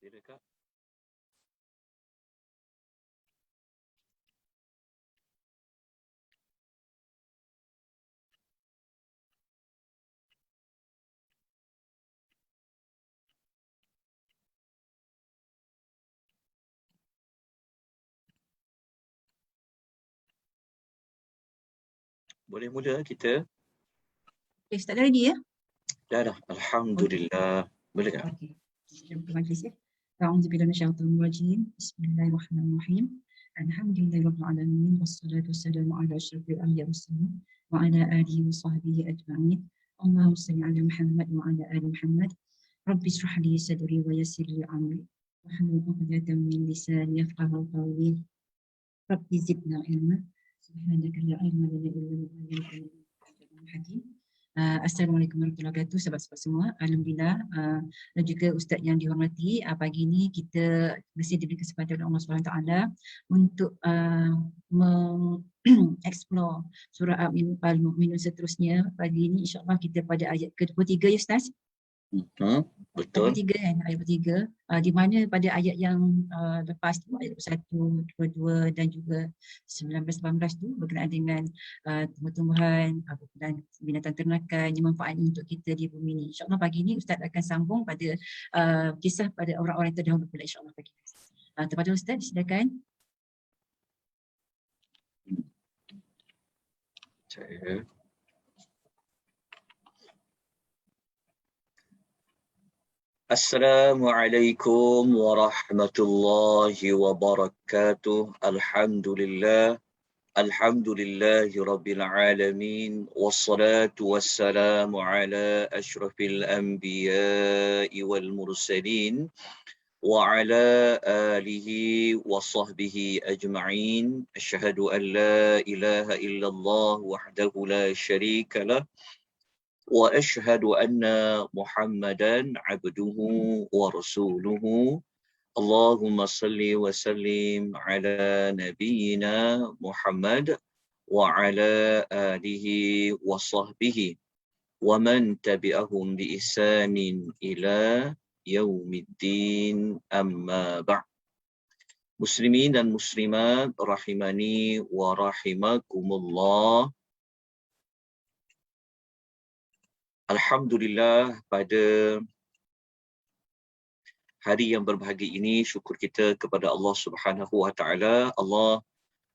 Dia dekat. Boleh mula kita? Start dah lagi ya? Dah. Alhamdulillah. Boleh tak? Okey. Terima kasih. A'udzubillahi minasyaitonir rajim. Bismillahirrahmanirrahim. Alhamdulillahirabbil alamin wassalatu wassalamu ala asyrofil anbiya'i mursalin wa ala alihi wa sahbihi ajma'in. Allahumma shalli ala Muhammad wa ala ali Muhammad. Rabbi shrah li sadri wa yassir li amri wahlul 'uqdatam min lisani yafqahu qawli. Rabbi zidna ilma. Subhanaka la ilma lana illa ma 'allamtana innaka antal hakim. Assalamualaikum warahmatullahi wabarakatuh, sahabat-sahabat semua. Alhamdulillah, dan juga Ustaz yang dihormati, pagi ini kita masih diberi kesempatan oleh Allah SWT untuk mengeksplor surah Al-Mu'minun seterusnya. Pagi ini insyaAllah kita pada ayat ke-23 ya Ustaz? Betul. 23 kan, ayat 23, di mana pada ayat yang lepas tu, ayat 21, 22 dan juga 19-18 tu berkenaan dengan tumbuh-tumbuhan dan binatang ternakan yang manfaat untuk kita di bumi ni. InsyaAllah pagi ni Ustaz akan sambung pada kisah pada orang-orang yang terdahulu pula insyaAllah pagi ni. Kepada Ustaz, silakan. Saya. Assalamualaikum warahmatullahi wabarakatuh. Alhamdulillahi rabbil alamin. Wassalatu wassalamu ala asyrafil anbiya'i wal mursalin wa ala alihi wa sahbihi ajma'in. Asyhadu an la ilaha illallah wahdahu la syarika lah. وأشهد أن محمدا عبده ورسوله اللهم صل وسلم على نبينا محمد وعلى آله وصحبه ومن تبعهم بإحسان إلى يوم الدين أما بعد. Muslimin dan muslimat rahimani wa rahimakumullah. Alhamdulillah, pada hari yang berbahagia ini syukur kita kepada Allah Subhanahu wa taala. Allah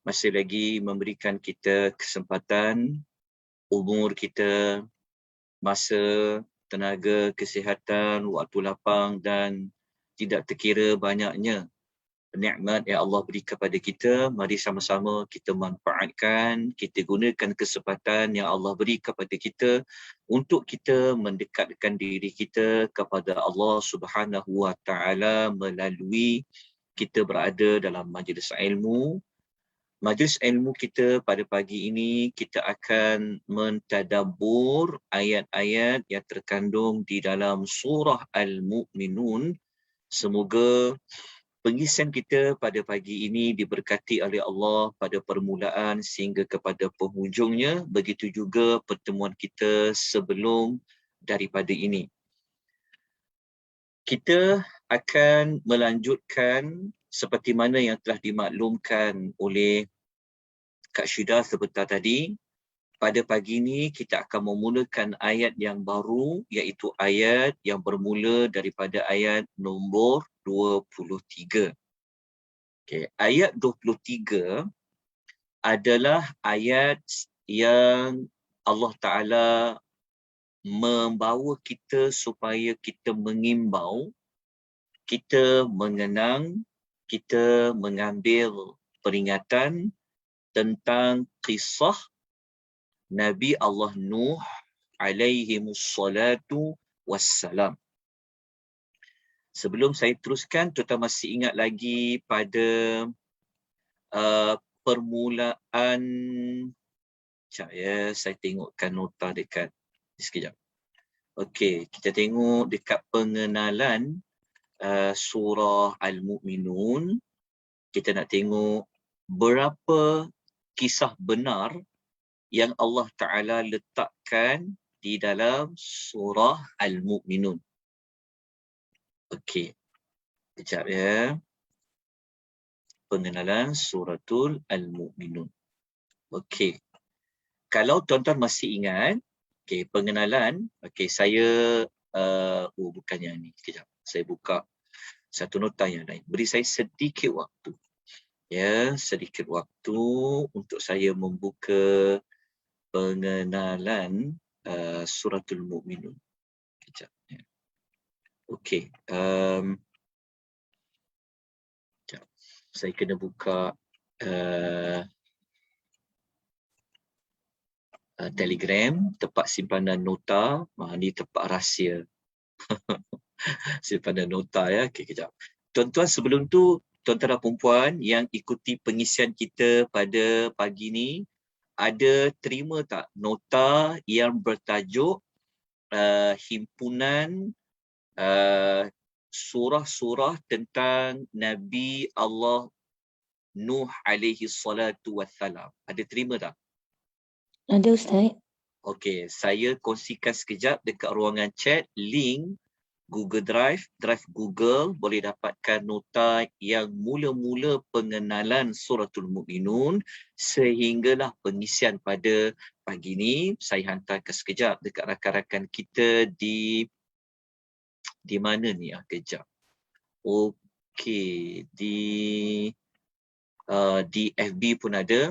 masih lagi memberikan kita kesempatan, umur kita, masa, tenaga, kesihatan, waktu lapang dan tidak terkira banyaknya nikmat yang Allah beri kepada kita. Mari sama-sama kita manfaatkan, kita gunakan kesempatan yang Allah beri kepada kita untuk kita mendekatkan diri kita kepada Allah Subhanahu wa taala melalui kita berada dalam majlis ilmu. Majlis ilmu kita pada pagi ini, kita akan mentadabbur ayat-ayat yang terkandung di dalam surah Al-Mu'minun. Semoga pengisian kita pada pagi ini diberkati oleh Allah pada permulaan sehingga kepada penghujungnya. Begitu juga pertemuan kita sebelum daripada ini. Kita akan melanjutkan seperti mana yang telah dimaklumkan oleh Kak Syida sebentar tadi. Pada pagi ini kita akan memulakan ayat yang baru, iaitu ayat yang bermula daripada ayat nombor 23. Okay. Ayat 23 adalah ayat yang Allah Ta'ala membawa kita supaya kita mengimbau, kita mengenang, kita mengambil peringatan tentang kisah Nabi Allah Nuh alaihimussalatu wassalam. Sebelum saya teruskan, tuan-tuan masih ingat lagi pada permulaan. Sekejap ya, saya tengokkan nota dekat sekejap. Okey, kita tengok dekat pengenalan surah Al-Mu'minun. Kita nak tengok berapa kisah benar yang Allah Ta'ala letakkan di dalam surah Al-Mu'minun. Okey. Kejap ya. Pengenalan suratul Al-Mu'minun. Okey. Kalau tuan-tuan masih ingat, okey, pengenalan, okey, saya bukan yang ni. Kejap. Saya buka satu nota yang lain. Beri saya sedikit waktu. Ya, sedikit waktu untuk saya membuka pengenalan suratul Mu'minun. Kejap. Ya. Okey. Kejap. Saya kena buka Telegram, tempat simpanan nota. Ni tempat rahsia. Simpanan nota ya. Okey, kejap. Tuan-tuan, sebelum tu, tuan-tuan dan puan yang ikuti pengisian kita pada pagi ni, ada terima tak nota yang bertajuk himpunan surah-surah tentang Nabi Allah Nuh alaihi salatu wassalam? Ada terima tak? Ada Ustaz. Okey, saya kongsikan sekejap dekat ruangan chat link Google Drive, Drive Google, boleh dapatkan nota yang mula-mula pengenalan suratul Mu'minun sehinggalah pengisian pada pagi ni. Saya hantarkan sekejap dekat rakan-rakan kita di mana ni? Kejap. Okey, di FB pun ada.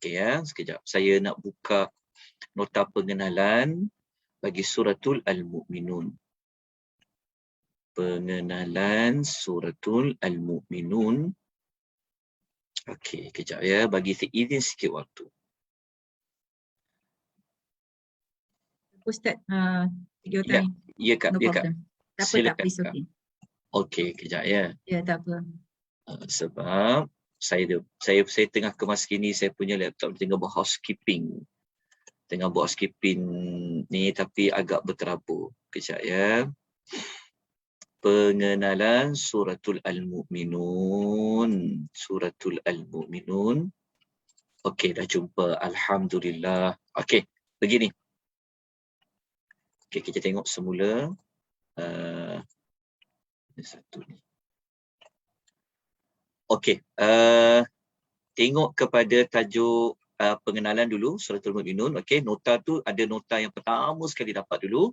Okey ya, sekejap. Saya nak buka nota pengenalan bagi suratul Al-Mu'minun. Pengenalan suratul Al-Mu'minun. Okey, kejap ya. Bagi izin sikit waktu. Ustaz, video Ya, time. ya Kak. No Ya Kak. problem. Tak apa, Silakan, tak please, Kak. okay. Okey, kejap ya. Ya, tak apa. Sebab saya tengah kemas kini saya punya laptop tengah buat housekeeping. Tengah buat housekeeping ni tapi agak berterabur. Kejap ya. Pengenalan suratul Al-Mu'minun. Suratul Al-Mu'minun. Okey, dah jumpa. Alhamdulillah. Okey, begini. Okey, kita tengok semula. Satu ni. Okey, tengok kepada tajuk pengenalan dulu, suratul Mu'minun. Okey, nota tu ada nota yang pertama sekali dapat dulu.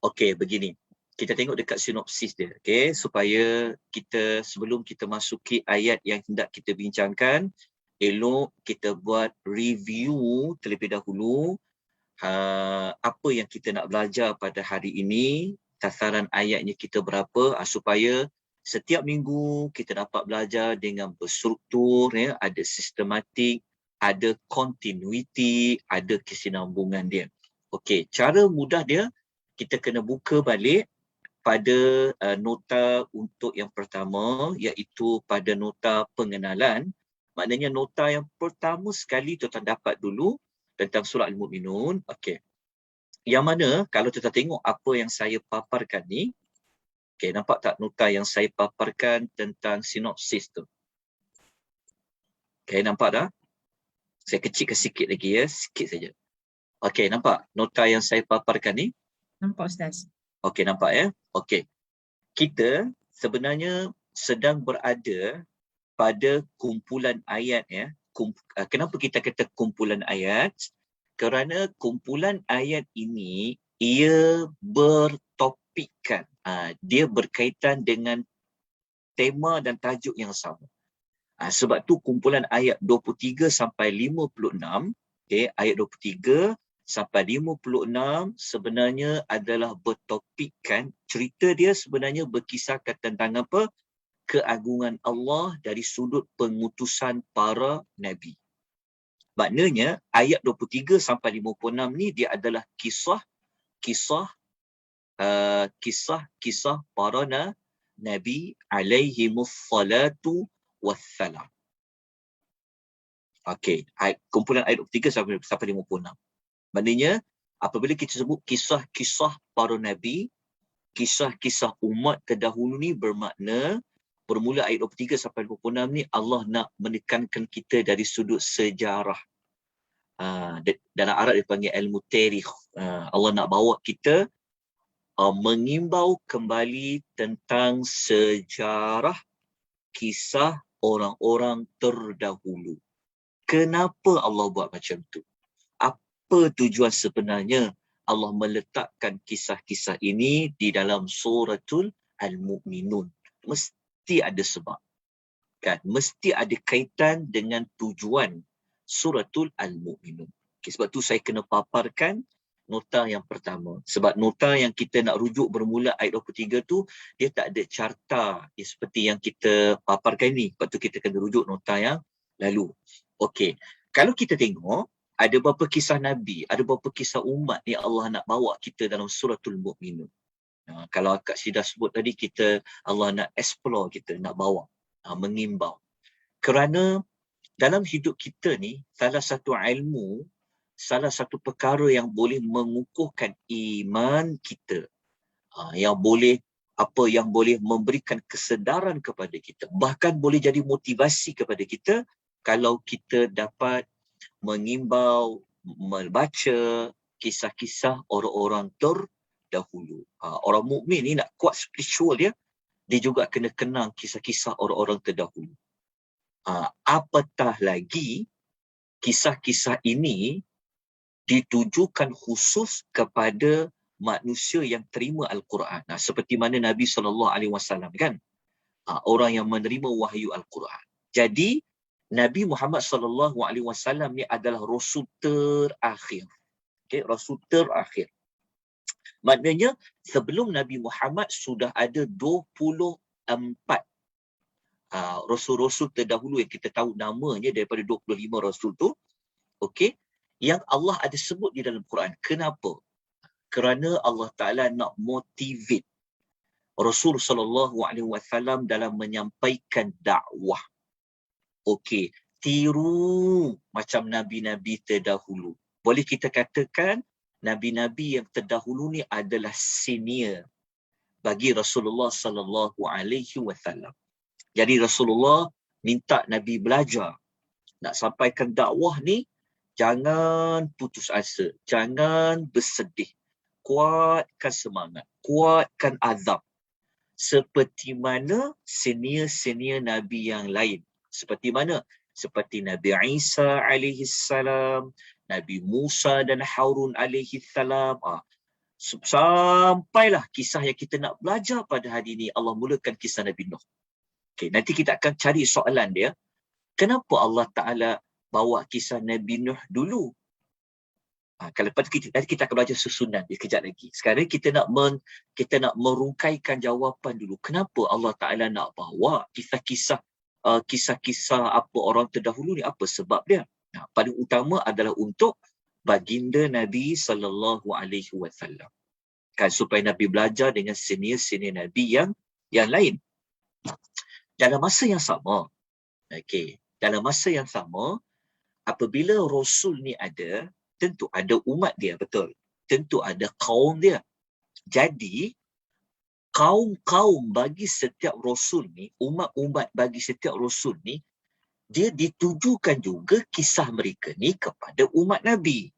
Okey, begini. Kita tengok dekat sinopsis dia, okey, supaya kita sebelum kita masuki ayat yang hendak kita bincangkan, elok kita buat review terlebih dahulu apa yang kita nak belajar pada hari ini, sasaran ayatnya kita berapa, supaya setiap minggu kita dapat belajar dengan berstruktur, ya, ada sistematik, ada continuity, ada kesinambungan dia. Okey, cara mudah dia, kita kena buka balik pada nota untuk yang pertama, iaitu pada nota pengenalan. Maknanya nota yang pertama sekali tuan dapat dulu tentang surah Al-Mu'minun. Okey. Yang mana kalau kita tengok apa yang saya paparkan ni, okey, nampak tak nota yang saya paparkan tentang sinopsis tu? Okey, nampak tak? Saya kecilkan sikit lagi ya, sikit saja. Okey, nampak nota yang saya paparkan ni? Nampak Ustaz. Okey, nampak ya? Okey. Kita sebenarnya sedang berada pada kumpulan ayat ya. Kenapa kita kata kumpulan ayat? Kerana kumpulan ayat ini ia bertopikkan. Dia berkaitan dengan tema dan tajuk yang sama. Sebab tu kumpulan ayat 23 sampai 56, okay, ayat 23 sampai 56 sebenarnya adalah bertopikkan, cerita dia sebenarnya berkisahkan tentang apa? Keagungan Allah dari sudut pengutusan para nabi. Maknanya ayat 23 sampai 56 ni dia adalah kisah para nabi alaihimus salatu wassalam. Okey, kumpulan ayat 23 sampai 56. Maknanya apabila kita sebut kisah-kisah para nabi, kisah-kisah umat terdahulu ni bermakna bermula ayat 23 sampai 26 ni Allah nak menekankan kita dari sudut sejarah. Dalam Arab dipanggil ilmu tarikh. Allah nak bawa kita mengimbau kembali tentang sejarah kisah orang-orang terdahulu. Kenapa Allah buat macam tu? Apa tujuan sebenarnya Allah meletakkan kisah-kisah ini di dalam suratul Al-Mu'minun? Mesti ada sebab. Kan? Mesti ada kaitan dengan tujuan suratul Al-Mu'minun. Okay, sebab tu saya kena paparkan nota yang pertama. Sebab nota yang kita nak rujuk bermula ayat 23 tu, dia tak ada carta seperti yang kita paparkan ni. Sebab tu kita kena rujuk nota yang lalu. Okey, kalau kita tengok, ada beberapa kisah Nabi, ada beberapa kisah umat yang Allah nak bawa kita dalam suratul Mu'minun. Kalau Kak Syida sebut tadi, Allah nak explore kita, nak bawa, mengimbau. Kerana dalam hidup kita ni, salah satu ilmu, salah satu perkara yang boleh mengukuhkan iman kita, yang boleh memberikan kesedaran kepada kita, bahkan boleh jadi motivasi kepada kita kalau kita dapat mengimbau, membaca kisah-kisah orang-orang terdahulu. Orang mukmin ni nak kuat spiritual dia juga kena kenang kisah-kisah orang-orang terdahulu. Apatah lagi kisah-kisah ini ditujukan khusus kepada manusia yang terima Al-Quran. Seperti mana Nabi SAW kan, orang yang menerima wahyu Al-Quran. Jadi Nabi Muhammad SAW ni adalah Rasul terakhir. Okay, Rasul terakhir. Maknanya sebelum Nabi Muhammad sudah ada 24 Rasul-Rasul terdahulu yang kita tahu namanya daripada 25 Rasul tu. Okay, yang Allah ada sebut di dalam Quran. Kenapa? Kerana Allah Ta'ala nak motivate Rasul SAW dalam menyampaikan dakwah. Okey, tiru macam Nabi-Nabi terdahulu. Boleh kita katakan Nabi-Nabi yang terdahulu ni adalah senior bagi Rasulullah SAW. Jadi Rasulullah minta Nabi belajar. Nak sampaikan dakwah ni, jangan putus asa, jangan bersedih. Kuatkan semangat, kuatkan azam. Seperti mana senior-senior Nabi yang lain. Seperti mana? Seperti Nabi Isa alaihissalam, Nabi Musa dan Harun alaihissalam. Sampailah kisah yang kita nak belajar pada hari ini. Allah mulakan kisah Nabi Nuh. Okay, nanti kita akan cari soalan dia. Kenapa Allah Ta'ala bawa kisah Nabi Nuh dulu? Kalau lepas kita akan belajar susunan dia kejap lagi. Sekarang kita nak merungkaikan jawapan dulu. Kenapa Allah Ta'ala nak bawa kisah-kisah apa orang terdahulu ni, apa sebab dia? Paling utama adalah untuk baginda Nabi SAW. Kan, supaya Nabi belajar dengan senior-senior Nabi yang lain. Dalam masa yang sama, apabila Rasul ni ada, tentu ada umat dia, betul. Tentu ada kaum dia. Jadi, kaum-kaum bagi setiap Rasul ni, umat-umat bagi setiap Rasul ni, dia ditujukan juga kisah mereka ni kepada umat Nabi.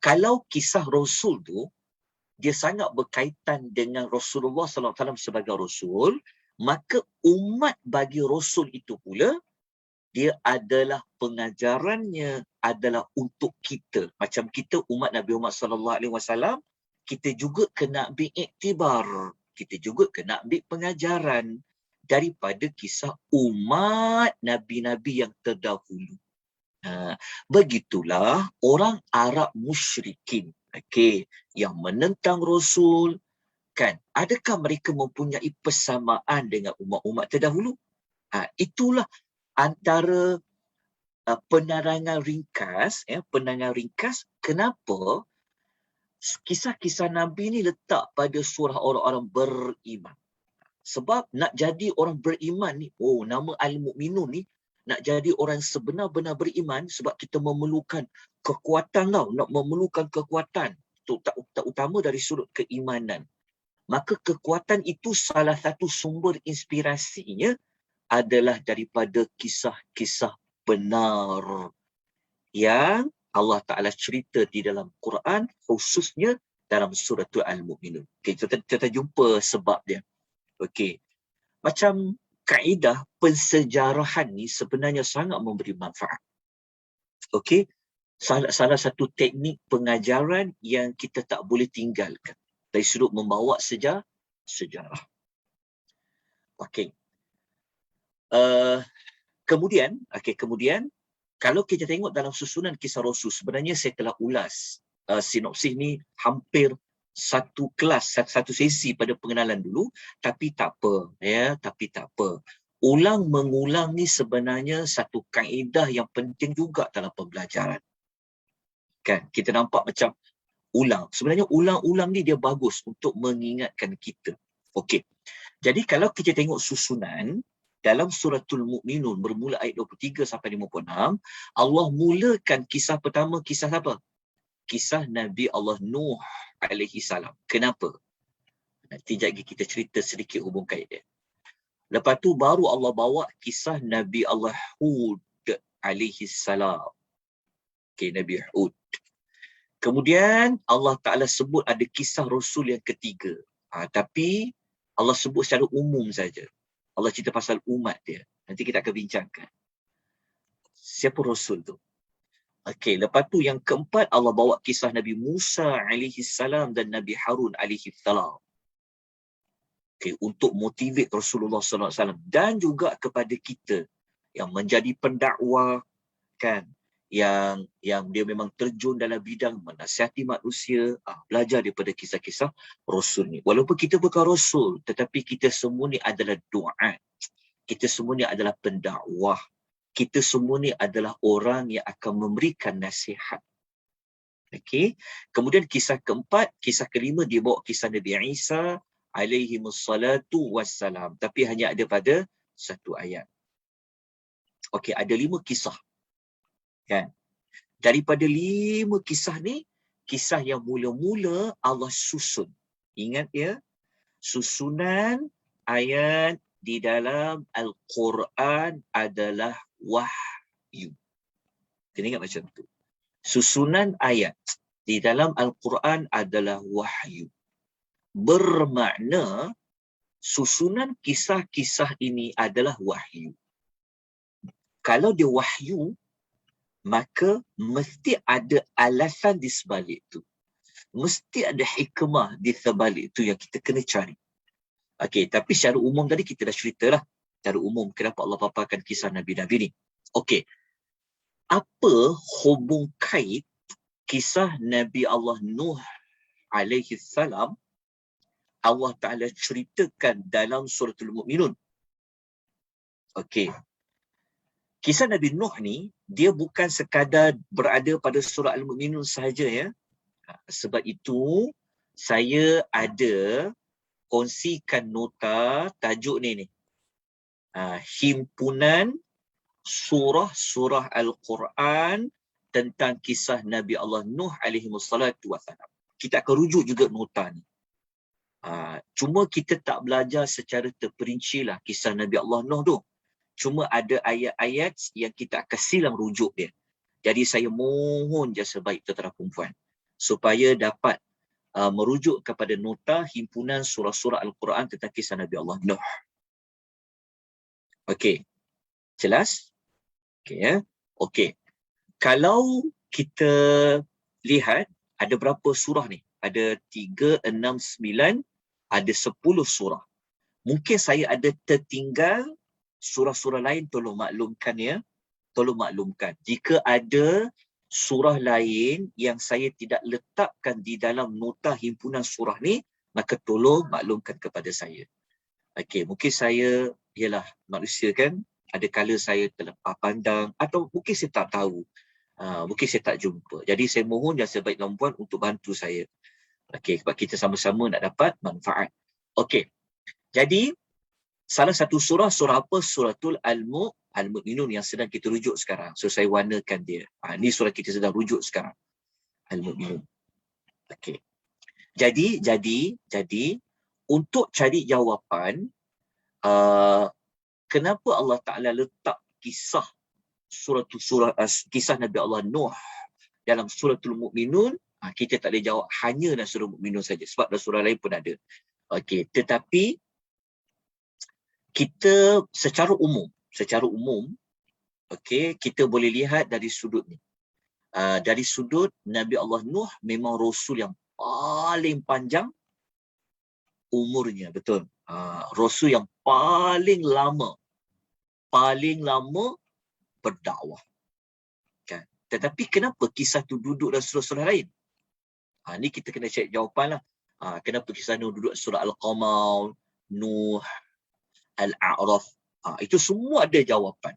Kalau kisah Rasul tu, dia sangat berkaitan dengan Rasulullah SAW sebagai Rasul, maka umat bagi Rasul itu pula, dia adalah pengajarannya adalah untuk kita. Macam kita umat Nabi Muhammad SAW, kita juga kena ambil iktibar. Kita juga kena ambil pengajaran daripada kisah umat Nabi-Nabi yang terdahulu. Begitulah orang Arab musyrikin, yang menentang Rasul, kan? Adakah mereka mempunyai persamaan dengan umat-umat terdahulu? Itulah antara penerangan ringkas, kenapa kisah-kisah Nabi ni letak pada surah orang-orang beriman. Sebab nak jadi orang beriman ni, nama Al-Mu'minun ni, nak jadi orang sebenar-benar beriman, sebab kita memerlukan kekuatan tau, nak memerlukan kekuatan. Itu tak utama dari sudut keimanan. Maka kekuatan itu salah satu sumber inspirasinya adalah daripada kisah-kisah benar yang Allah Ta'ala cerita di dalam Quran, khususnya dalam suratul Al-Mu'minun. Okey, kita jumpa sebab dia. Okey. Macam kaedah pensejarahan ni sebenarnya sangat memberi manfaat. Okey. Salah satu teknik pengajaran yang kita tak boleh tinggalkan dari sudut membawa sejarah. Okey. Kemudian kalau kita tengok dalam susunan kisah Rasul, sebenarnya saya telah ulas sinopsis ni hampir satu kelas, satu sesi pada pengenalan dulu, tapi tak apa. Ulang mengulang ni sebenarnya satu kaedah yang penting juga dalam pembelajaran. Kan, kita nampak macam ulang. Sebenarnya ulang-ulang ni dia bagus untuk mengingatkan kita. Okey. Jadi kalau kita tengok susunan dalam suratul Mu'minun bermula ayat 23 sampai 56, Allah mulakan kisah pertama, kisah apa? Kisah Nabi Allah Nuh alaihi salam. Kenapa? Nanti lagi kita cerita sedikit hubung kait dia. Lepas tu baru Allah bawa kisah Nabi Allah Hud alaihi salam. Okey, Nabi Hud. Kemudian Allah Ta'ala sebut ada kisah Rasul yang ketiga. Tapi Allah sebut secara umum saja. Allah cerita pasal umat dia. Nanti kita akan bincangkan. Siapa Rasul tu? Okey, lepas tu yang keempat Allah bawa kisah Nabi Musa alaihi salam dan Nabi Harun alaihi salam. Okey, untuk motivate Rasulullah sallallahu alaihi wasallam dan juga kepada kita yang menjadi pendakwah, kan, yang dia memang terjun dalam bidang menasihati manusia, belajar daripada kisah-kisah Rasul ni. Walaupun kita bukan Rasul, tetapi kita semua ni adalah du'at. Kita semua ni adalah pendakwah. Kita semua ni adalah orang yang akan memberikan nasihat. Okey. Kemudian kisah keempat, kisah kelima dia bawa kisah Nabi Isa alaihi wassalatu wassalam. Tapi hanya ada pada satu ayat. Okey, ada 5 kisah. Kan? Daripada 5 kisah ni, kisah yang mula-mula Allah susun. Ingat ya, susunan ayat di dalam Al-Quran adalah wahyu. Kena ingat macam tu. Susunan ayat di dalam Al-Quran adalah wahyu. Bermakna susunan kisah-kisah ini adalah wahyu. Kalau dia wahyu, maka mesti ada alasan di sebalik itu. Mesti ada hikmah di sebalik itu yang kita kena cari. Okey, tapi secara umum tadi kita dah ceritalah. Secara umum kenapa Allah paparkan kisah Nabi-Nabi ni. Okey. Apa hubung kait kisah Nabi Allah Nuh alaihi salam Allah Ta'ala ceritakan dalam suratul Mu'minun? Okey. Kisah Nabi Nuh ni, dia bukan sekadar berada pada surah Al-Mu'minun sahaja ya. Sebab itu, saya ada kongsikan nota tajuk ni. Himpunan surah-surah Al-Quran tentang kisah Nabi Allah Nuh alaihi wassalatu wassalam. Kita akan rujuk juga nota ni. Cuma kita tak belajar secara terperinci lah kisah Nabi Allah Nuh tu. Cuma ada ayat-ayat yang kita akan silang rujuk dia. Jadi saya mohon jasa baik tentera perempuan supaya dapat merujuk kepada nota himpunan surah-surah Al-Quran tentang kisah Nabi Allah Nuh. Okey. Jelas? Okey ya. Okey. Kalau kita lihat ada berapa surah ni? Ada 3, 6, 9, ada 10 surah. Mungkin saya ada tertinggal surah-surah lain, tolong maklumkan ya. Tolong maklumkan. Jika ada surah lain yang saya tidak letakkan di dalam nota himpunan surah ni, maka tolong maklumkan kepada saya. Okey, mungkin saya, ialah manusia kan, ada kala saya terlepas pandang atau mungkin saya tak tahu. Mungkin saya tak jumpa. Jadi saya mohon yang sebaik kemampuan untuk bantu saya. Okey, sebab kita sama-sama nak dapat manfaat. Okey. Jadi salah satu surah apa? Suratul Al-Mu'minun yang sedang kita rujuk sekarang. So saya warnakan dia. Ini surah kita sedang rujuk sekarang. Al-Mu'minun. Okey. Jadi untuk cari jawapan kenapa Allah Ta'ala letak kisah kisah Nabi Allah Nuh dalam suratul Mu'minun, Kita tak boleh jawab hanya dalam surah Mukminun saja, sebab dalam surah lain pun ada. Okey, tetapi kita secara umum, okey, kita boleh lihat dari sudut ni. Dari sudut Nabi Allah Nuh memang rasul yang paling panjang umurnya, betul. Rasul yang paling lama berdakwah. Kan? Tetapi kenapa kisah tu duduk dalam surah-surah lain? Ni kita kena cari jawapan lah. Kenapa kisah Nuh duduk surah Al-Qamar, Nuh, Al-A'raf. Itu semua ada jawapan.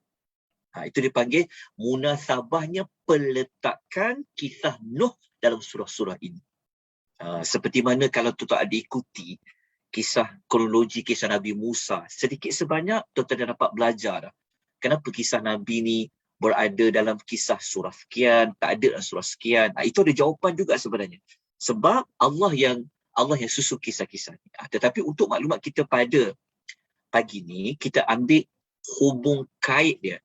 Itu dipanggil munasabahnya peletakan kisah Nuh dalam surah-surah ini. Seperti mana kalau tuan-tuan ada ikuti kisah kronologi kisah Nabi Musa, sedikit sebanyak tuan-tuan dah dapat belajar dah. Kenapa kisah Nabi ni berada dalam kisah surah sekian, tak ada dalam surah sekian. Itu ada jawapan juga sebenarnya. Sebab Allah yang susun kisah-kisah ni. Tetapi untuk maklumat kita pada pagi ni, kita ambil hubung kait dia.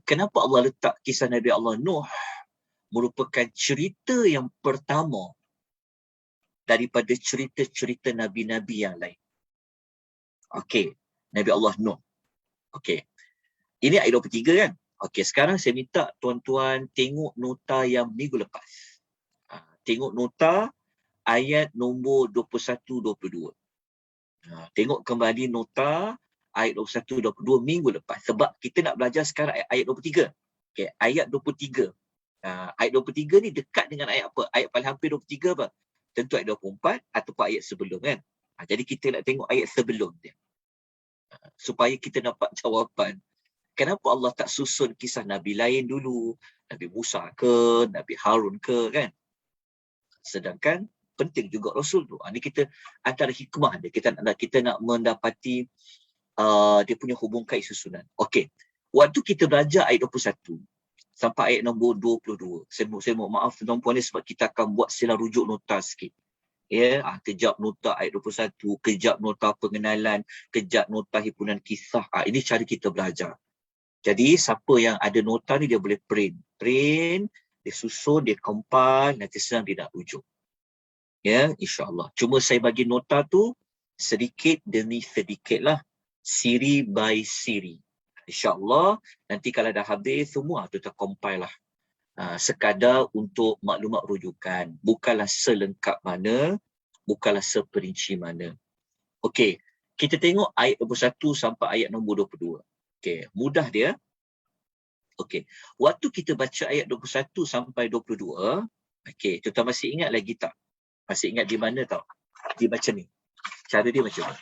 Kenapa Allah letak kisah Nabi Allah Nuh merupakan cerita yang pertama daripada cerita-cerita Nabi-Nabi yang lain. Okey, Nabi Allah Nuh. Okey. Ini ayat 23 kan? Okey, sekarang saya minta tuan-tuan tengok nota yang minggu lepas. Tengok nota ayat nombor 21-22. Tengok kembali nota ayat 21-22 minggu lepas. Sebab kita nak belajar sekarang ayat 23. Okey, ayat 23. Ayat 23 ni dekat dengan ayat apa? Ayat paling hampir 23 apa? Tentu ayat 24 ataupun ayat sebelum kan. Jadi kita nak tengok ayat sebelum dia. Supaya kita dapat jawapan. Kenapa Allah tak susun kisah Nabi lain dulu? Nabi Musa ke, Nabi Harun ke kan? Sedangkan penting juga Rasul tu. Ini kita antara hikmah dia. Kita nak mendapati dia punya hubung kait susunan. Okey. Waktu kita belajar ayat 21 sampai ayat nombor 22. Saya mohon maaf tuan-tuan ni sebab kita akan buat sila rujuk nota sikit. Ya, kejap nota ayat 21, kejap nota pengenalan, kejap nota himpunan kisah. Ini cara kita belajar. Jadi siapa yang ada nota ni dia boleh print, dia susun, dia compile, nanti senang dia nak rujuk. Ya, insya-Allah. Cuma saya bagi nota tu sedikit demi sedikit lah. Siri by siri. InsyaAllah nanti kalau dah habis semua tu tercompile lah. Sekadar untuk maklumat rujukan. Bukanlah selengkap mana, bukanlah seperinci mana. Okey, kita tengok ayat 21 sampai ayat nombor 22. Okey, mudah dia. Okey, waktu kita baca ayat 21 sampai 22, okey, tuan-tuan masih ingat lagi tak? Masih ingat di mana tau? Dia baca ni. Cara dia macam mana?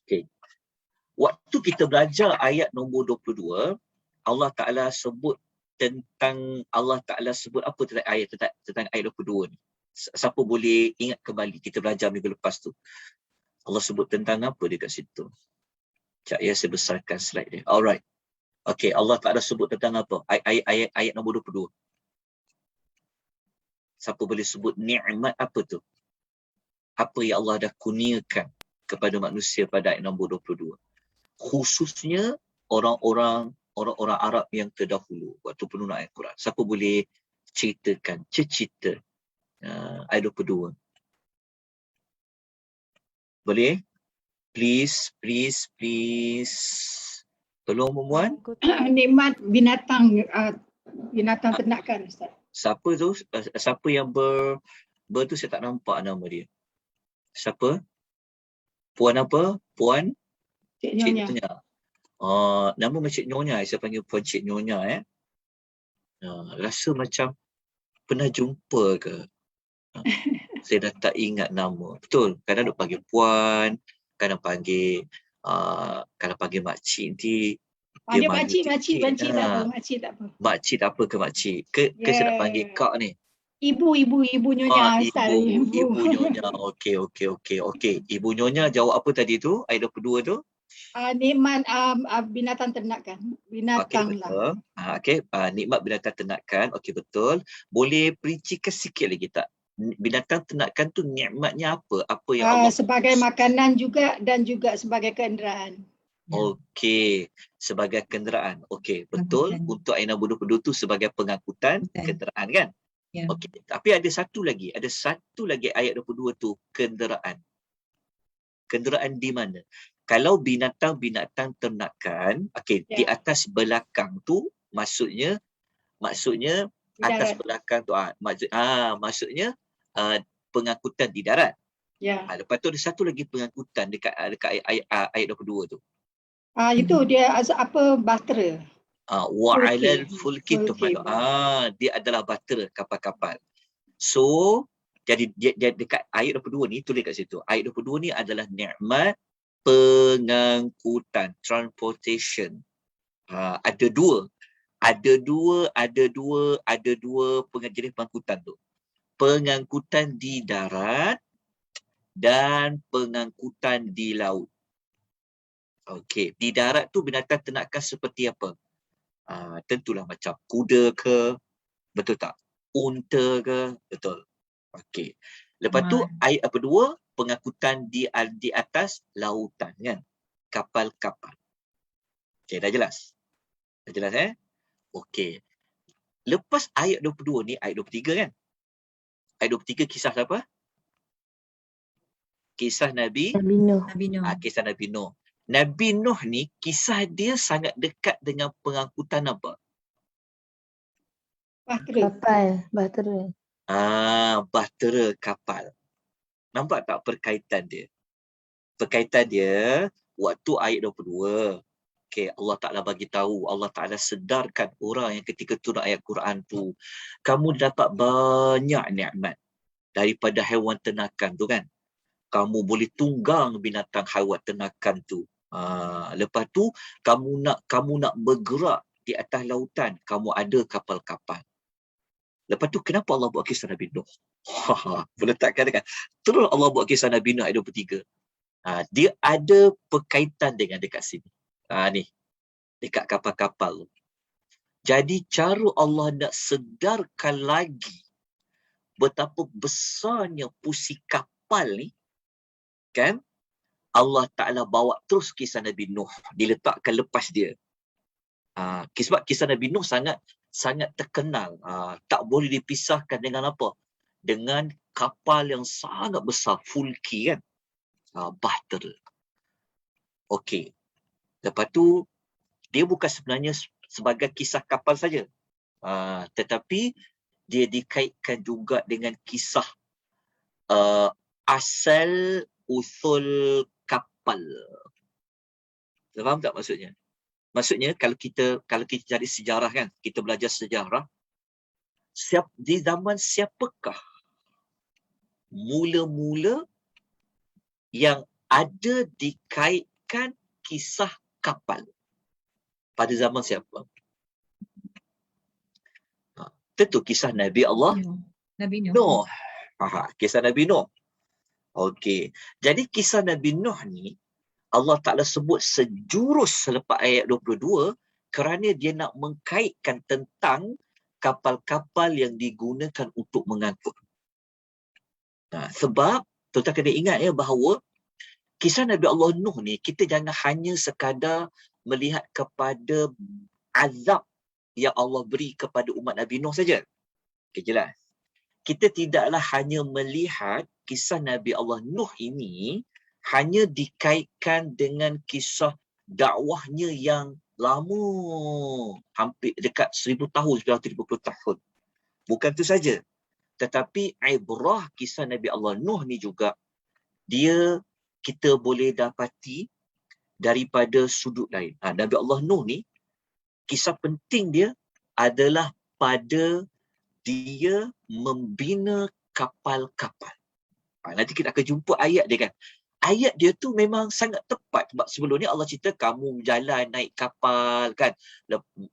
Okey. Waktu kita belajar ayat nombor 22, Allah Ta'ala sebut apa tentang ayat 22 ni. Siapa boleh ingat kembali kita belajar minggu lepas tu? Allah sebut tentang apa dia kat situ? Sekejap ya, saya besarkan slide dia. Alright. Okey, Allah Ta'ala sebut tentang apa? Ayat nombor 22. Siapa boleh sebut nikmat apa tu? Apa yang Allah dah kurniakan kepada manusia pada ayat nombor 22? Khususnya orang-orang Arab yang terdahulu waktu penurunan ayat Quran. Siapa boleh ceritakan, cerita ayat 22? Boleh? Please. Tolong perempuan. Nikmat binatang ternakan, Ustaz. Siapa tu? Siapa yang ber tu saya tak nampak nama dia. Siapa? Puan apa? Puan Cik Cik Nyonya. Nyonya. Nama macam Cik Nyonya. Saya panggil Puan Cik Nyonya. Rasa macam pernah jumpa ke? Saya dah tak ingat nama. Betul. Kadang duk panggil Puan. Kadang panggil makcik nanti. Panggil makcik tak apa. Makcik tak apa ke makcik? Ke saya nak panggil kak ni? Ibu Nyonya. Ibu Nyonya. Okey. Ibu Nyonya jawab apa tadi tu? Ayat 22 tu? Nikmat binatang ternakan. Binatang lah. Okey, nikmat binatang ternakan. Okey, betul. Boleh perincikan sikit lagi tak? Binatang ternakan tu nikmatnya apa? Apa yang Allah sebagai makanan juga dan juga sebagai kenderaan. Okey, sebagai kenderaan. Okey, betul. Untuk ayat nombor 22 tu sebagai pengangkutan kenderaan kan? Ya. Okey, tapi ada satu lagi ayat 22 tu, kenderaan. Kenderaan di mana? Kalau binatang-binatang ternakan, okey, di Ya. atas belakang tu maksudnya Di atas darat. belakang tu maksudnya pengangkutan di darat. Ya. Lepas tu ada satu lagi pengangkutan dekat ayat 22 tu. Itu dia apa bahtera. Wa 'alal fulki tu Fulki. dia adalah bahtera kapal-kapal. So jadi dia dekat ayat 22 ni, tulis kat situ. Ayat 22 ni adalah nikmat pengangkutan, transportation. Ada dua jenis pengangkutan tu. Pengangkutan di darat dan pengangkutan di laut. Okey, di darat tu binatang ternakan seperti apa? Tentulah macam kuda ke, betul tak? Unta ke, betul. Okey. Lepas tu ayat apa dua? Pengangkutan di atas lautan kan? Kapal-kapal. Okey, dah jelas? Dah jelas Okey. Lepas ayat 22 ni, ayat 23 kan? Ayat 23 kisah apa? Kisah Nabi Nuh. kisah Nabi Nuh. Nabi Nuh ni kisah dia sangat dekat dengan pengangkutan apa? Bahtera. Kapal, bahtera. Bahtera kapal. Nampak tak perkaitan dia? Perkaitan dia waktu ayat 22. Okay, Allah Ta'ala bagi tahu, Allah Ta'ala sedarkan orang yang ketika turun ayat Quran tu, kamu dapat banyak nikmat daripada haiwan ternakan tu kan. Kamu boleh tunggang binatang haiwan ternakan tu. Lepas tu kamu nak bergerak di atas lautan, kamu ada kapal-kapal. Lepas tu kenapa Allah buat kisah Nabi Nuh? Boleh tak katakan? Terus Allah buat kisah Nabi Nuh ayat 23. Dia ada perkaitan dengan dekat sini. Ni, dekat kapal-kapal. Jadi cara Allah nak sedarkan lagi betapa besarnya pusi kapal ni, kan? Allah Ta'ala bawa terus kisah Nabi Nuh, diletakkan lepas dia. Sebab kisah Nabi Nuh sangat terkenal. Tak boleh dipisahkan dengan apa? Dengan kapal yang sangat besar, fulki kan? Bahtera. Okey. Lepas tu, dia bukan sebenarnya sebagai kisah kapal saja. Tetapi dia dikaitkan juga dengan kisah asal usul kapal. Faham tak maksudnya? Maksudnya kalau kita cari sejarah kan, kita belajar sejarah, di zaman siapakah mula-mula yang ada dikaitkan kisah kapal? Pada zaman siapa? Tentu kisah Nabi Allah Nabi Nuh. Kisah Nabi Nuh. Okey. Jadi kisah Nabi Nuh ni Allah Ta'ala sebut sejurus selepas ayat 22 kerana dia nak mengkaitkan tentang kapal-kapal yang digunakan untuk mengangkut. Sebab tuan-tuan kena ingat bahawa kisah Nabi Allah Nuh ni, kita jangan hanya sekadar melihat kepada azab yang Allah beri kepada umat Nabi Nuh saja. Okay, jelas. Kita tidaklah hanya melihat kisah Nabi Allah Nuh ini hanya dikaitkan dengan kisah dakwahnya yang lama, hampir dekat 1000 tahun, 950 tahun. Bukan itu saja. Tetapi ibrah kisah Nabi Allah Nuh ni juga, kita boleh dapati daripada sudut lain. Nabi Allah Nuh ni, kisah penting dia adalah pada dia membina kapal-kapal. Nanti kita akan jumpa ayat dia kan. Ayat dia tu memang sangat tepat sebab sebelum ni Allah cerita kamu jalan naik kapal kan.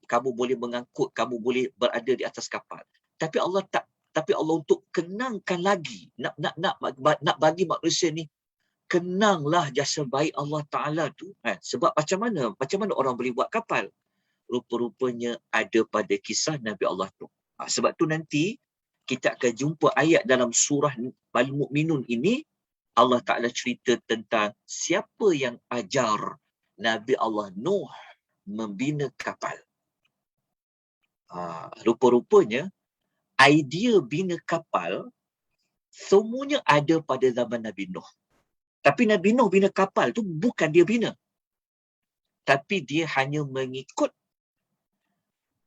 Kamu boleh mengangkut, kamu boleh berada di atas kapal. Tapi Allah untuk kenangkan lagi, nak bagi manusia ni kenanglah jasa baik Allah Ta'ala tu. Sebab macam mana orang boleh buat kapal? Rupa-rupanya ada pada kisah Nabi Allah tu. Sebab tu nanti kita akan jumpa ayat dalam surah Al-Mu'minun ini, Allah Ta'ala cerita tentang siapa yang ajar Nabi Allah Nuh membina kapal. Rupa-rupanya idea bina kapal semuanya ada pada zaman Nabi Nuh. Tapi Nabi Nuh bina kapal tu bukan dia bina. Tapi dia hanya mengikut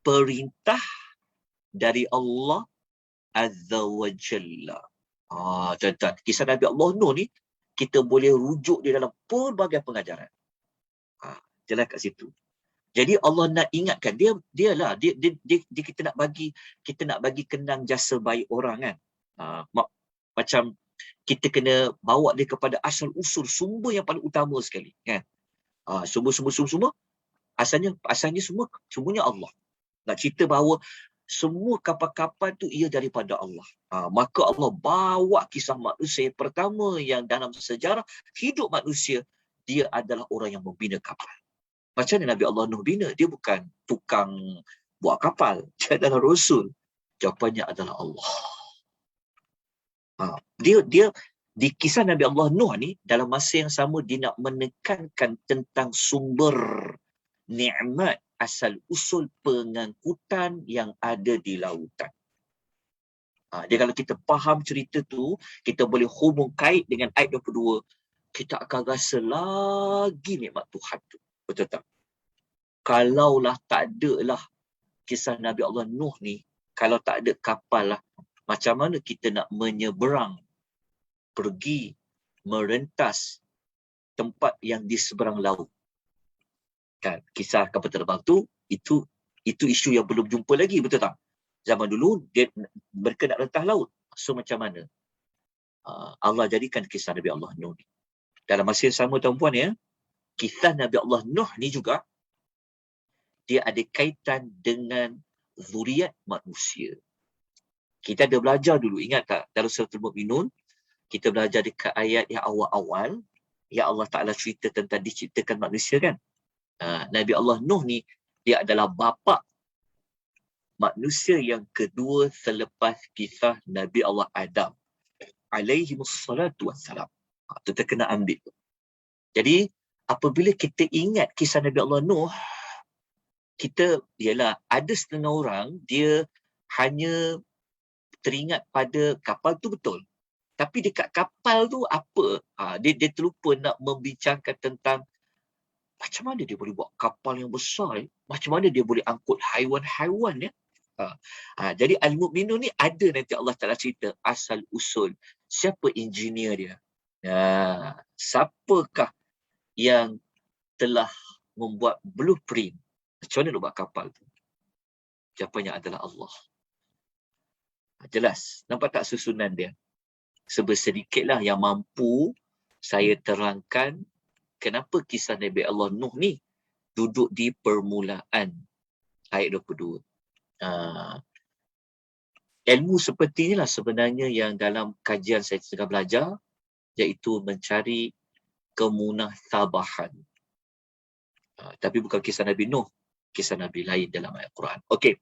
perintah dari Allah Azza wa Jalla. Tuan-tuan, kisah Nabi Allah Nuh ni kita boleh rujuk di dalam pelbagai pengajaran. Jelas kat situ. Jadi Allah nak ingatkan dia kita nak bagi kenang jasa baik orang kan. Macam kita kena bawa dia kepada asal usul sumber yang paling utama sekali kan. Sumber asalnya semuanya Allah. Nak cerita bahawa semua kapal-kapal tu ia daripada Allah. Maka Allah bawa kisah manusia yang pertama yang dalam sejarah hidup manusia, dia adalah orang yang membina kapal. Macam mana Nabi Allah Nuh bina? Dia bukan tukang buat kapal. Dia adalah Rasul. Jawapannya adalah Allah. Dia di kisah Nabi Allah Nuh ni, dalam masa yang sama dia nak menekankan tentang sumber nikmat asal usul pengangkutan yang ada di lautan. Dia kalau kita faham cerita tu, kita boleh hubung kait dengan ayat 22, kita akan rasa lagi nikmat Tuhan tu. Betul tak? Kalaulah tak ada lah kisah Nabi Allah Nuh ni, kalau tak ada kapal lah, macam mana kita nak menyeberang, pergi, merentas tempat yang di seberang laut? Kan, kisah kapal terbang tu, itu isu yang belum jumpa lagi, betul tak? Zaman dulu, mereka nak rentas laut. So macam mana? Allah jadikan kisah Nabi Allah Nuh ni. Dalam masa yang sama tuan-puan ya, kisah Nabi Allah Nuh ni juga, dia ada kaitan dengan zuriat manusia. Kita ada belajar dulu, ingat tak? Dalam Suratul Mu'minun, kita belajar dekat ayat yang awal-awal, ya Allah Ta'ala cerita tentang diciptakan manusia kan? Nabi Allah Nuh ni, dia adalah bapa manusia yang kedua selepas kisah Nabi Allah Adam alaihimussalatu wassalam. Itu kita kena ambil. Jadi, apabila kita ingat kisah Nabi Allah Nuh, kita, ialah ada setengah orang, dia hanya teringat pada kapal tu betul. Tapi dekat kapal tu apa? Dia terlupa nak membincangkan tentang macam mana dia boleh buat kapal yang besar, macam mana dia boleh angkut haiwan-haiwan ya. Jadi Al-Mu'minun ni ada nanti Allah Ta'ala cerita asal usul. Siapa engineer dia? Siapakah yang telah membuat blueprint? Macam mana nak buat kapal tu? Jawapannya adalah Allah. Jelas. Nampak tak susunan dia? Sebersedikitlah yang mampu saya terangkan kenapa kisah Nabi Allah Nuh ni duduk di permulaan ayat 22. Ilmu seperti inilah sebenarnya yang dalam kajian saya tengah belajar, iaitu mencari kemunashabahan. Tapi bukan kisah Nabi Nuh, kisah Nabi lain dalam ayat Quran. Okey.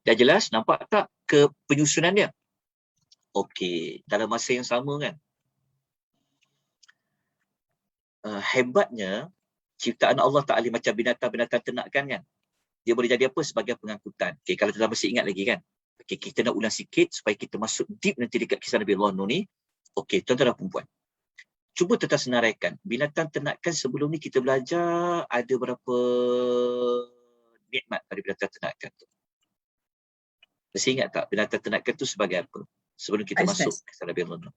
Dah jelas? Nampak tak ke penyusunannya? Okey. Dalam masa yang sama kan? Hebatnya, ciptaan Allah Ta'ala macam binatang-binatang ternak kan? Dia boleh jadi apa? Sebagai pengangkutan. Okey, kalau kita masih ingat lagi kan? Okey, kita nak ulang sikit supaya kita masuk deep nanti dekat kisah Nabi Allah Nuh ni. Okey, tuan-tuan dan perempuan. Cuba tentang senaraikan. Binatang ternakan sebelum ni kita belajar ada berapa nikmat pada binatang ternakan tu. Masih ingat tak binatang ternakan tu sebagai apa? Sebelum kita masuk kisah Nabi Allah Nuh.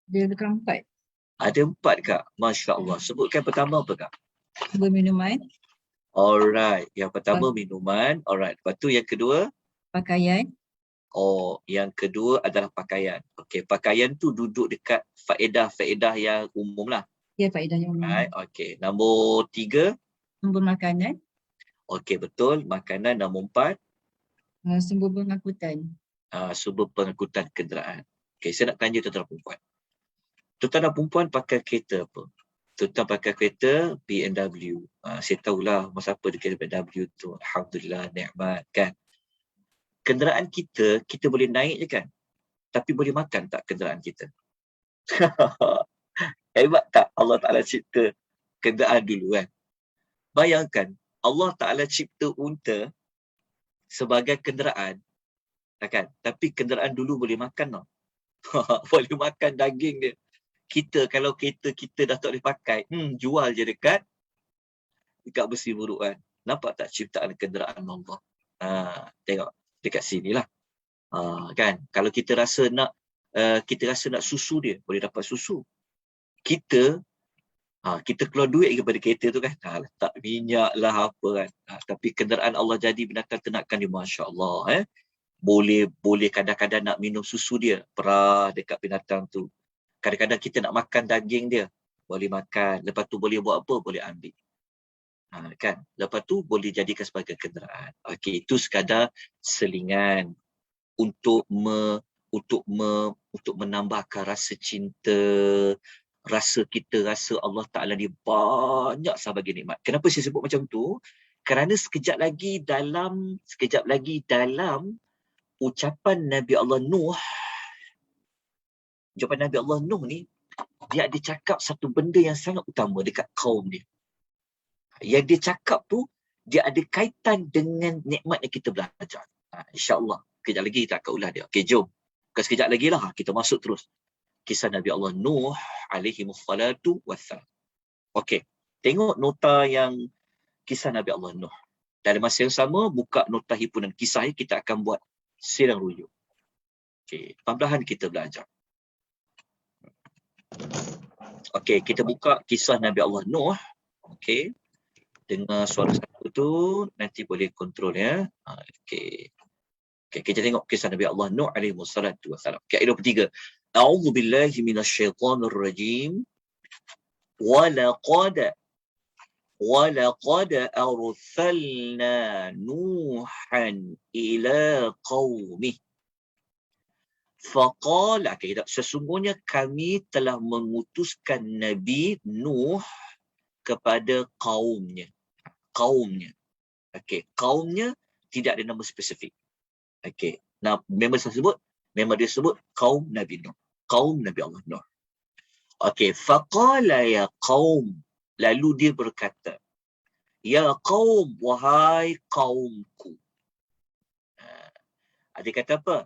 Dia ada 4. Ada 4 Kak. Masya Allah. Sebutkan pertama apa Kak? Minuman. Alright. Yang pertama minuman. Alright. Lepas tu yang kedua? Pakaian. Yang kedua adalah pakaian. Okey, pakaian tu duduk dekat faedah-faedah yang umum lah. Ya, faedah yang umum. Alright, okey. Nombor 3? Sumber makanan. Okey, betul. Makanan. Nombor 4? Sumber pengangkutan. Sumber pengangkutan kenderaan. Okey, saya nak tanya tuan-tuan dan perempuan. Tuan-tuan dan perempuan pakai kereta apa? Tuan-tuan pakai kereta BMW. Saya tahulah masa apa dekat BMW tu. Alhamdulillah, nikmat kan. Kenderaan kita boleh naik je kan? Tapi boleh makan tak kenderaan kita? Hebat tak Allah Ta'ala cipta kenderaan dulu kan? Bayangkan, Allah Ta'ala cipta unta sebagai kenderaan. Kan? Tapi kenderaan dulu boleh makan tau. Boleh makan daging dia. Kalau kereta kita dah tak boleh pakai, jual je dekat besi buruk kan. Nampak tak ciptaan kenderaan Allah? Tengok dekat sini lah. Kan? Kalau kita rasa nak susu dia, boleh dapat susu. Kita keluar duit kepada kereta tu kan. Letak minyak lah apa kan. Tapi kenderaan Allah jadi binatang ternakan dia, Masya Allah. Boleh kadang-kadang nak minum susu dia, perah dekat binatang tu. Kadang-kadang kita nak makan daging dia, boleh makan. Lepas tu boleh buat apa? Boleh ambil. Kan? Lepas tu boleh jadikan sebagai kenderaan. Okey, itu sekadar selingan untuk menambahkan rasa cinta, rasa Allah Ta'ala ni banyak sahabat nikmat. Kenapa saya sebut macam tu? Kerana sekejap lagi dalam ucapan Nabi Allah Nuh ni, dia ada cakap satu benda yang sangat utama dekat kaum dia. Yang dia cakap tu, dia ada kaitan dengan nikmat yang kita belajar. InsyaAllah, kejap lagi kita akan ulas dia. Okey, jom. Bukan sekejap lagi lah, kita masuk terus. Kisah Nabi Allah Nuh alaihi wassalatu wassalam. Okey, tengok nota yang kisah Nabi Allah Nuh. Dalam masa yang sama, buka nota himpunan kisah ni, kita akan buat sirang rujuk. Okey, perlahan kita belajar. Okey, kita buka kisah Nabi Allah Nuh. Okey. Dengar suara satu tu, nanti boleh kontrol ya. Okey. Okey, kita tengok kisah Nabi Allah Nuh alaihi wassalatu wassalam. Okey, ayat 23. A'udzu billahi minasyaitonir rajim. Walaqad arsalna Nuhan ila qaumih. Faqala, sesungguhnya kami telah mengutuskan Nabi Nuh kepada kaumnya. Okey, kaumnya tidak ada nama spesifik. Okey, nah memang dia sebut kaum Nabi Nuh, kaum Nabi Allah Nuh. Okey, faqala ya qaum, lalu dia berkata, ya qaum, wahai kaumku. Dia kata apa?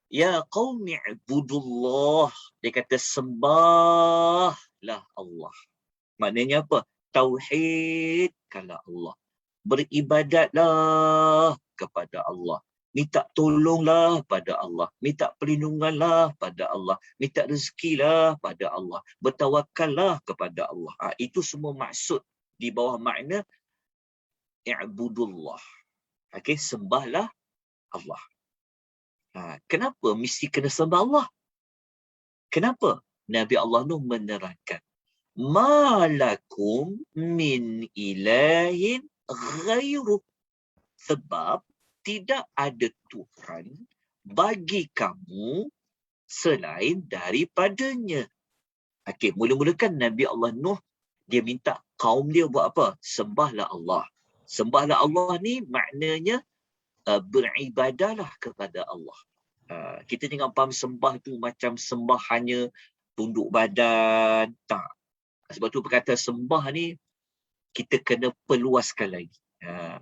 Ya qaumi ibudullah. Dia kata sembahlah Allah. Maknanya apa? Tauhidkanlah Allah. Beribadatlah kepada Allah. Minta tolonglah pada Allah. Minta perlindunganlah pada Allah. Minta rezekilah pada Allah. Bertawakallah kepada Allah. Itu semua maksud di bawah makna i'budullah. Okey, sembahlah Allah. Kenapa mesti kena sembah Allah? Kenapa? Nabi Allah Nuh menerangkan, malakum min ilahin ghairu. Sebab tidak ada Tuhan bagi kamu selain daripadanya. Okey, mula-mula kan Nabi Allah Nuh, dia minta kaum dia buat apa? Sembahlah Allah. Sembahlah Allah ni maknanya beribadahlah kepada Allah. Kita jangan faham sembah tu macam sembah hanya tunduk badan. Tak. Sebab tu perkataan sembah ni kita kena perluaskan lagi.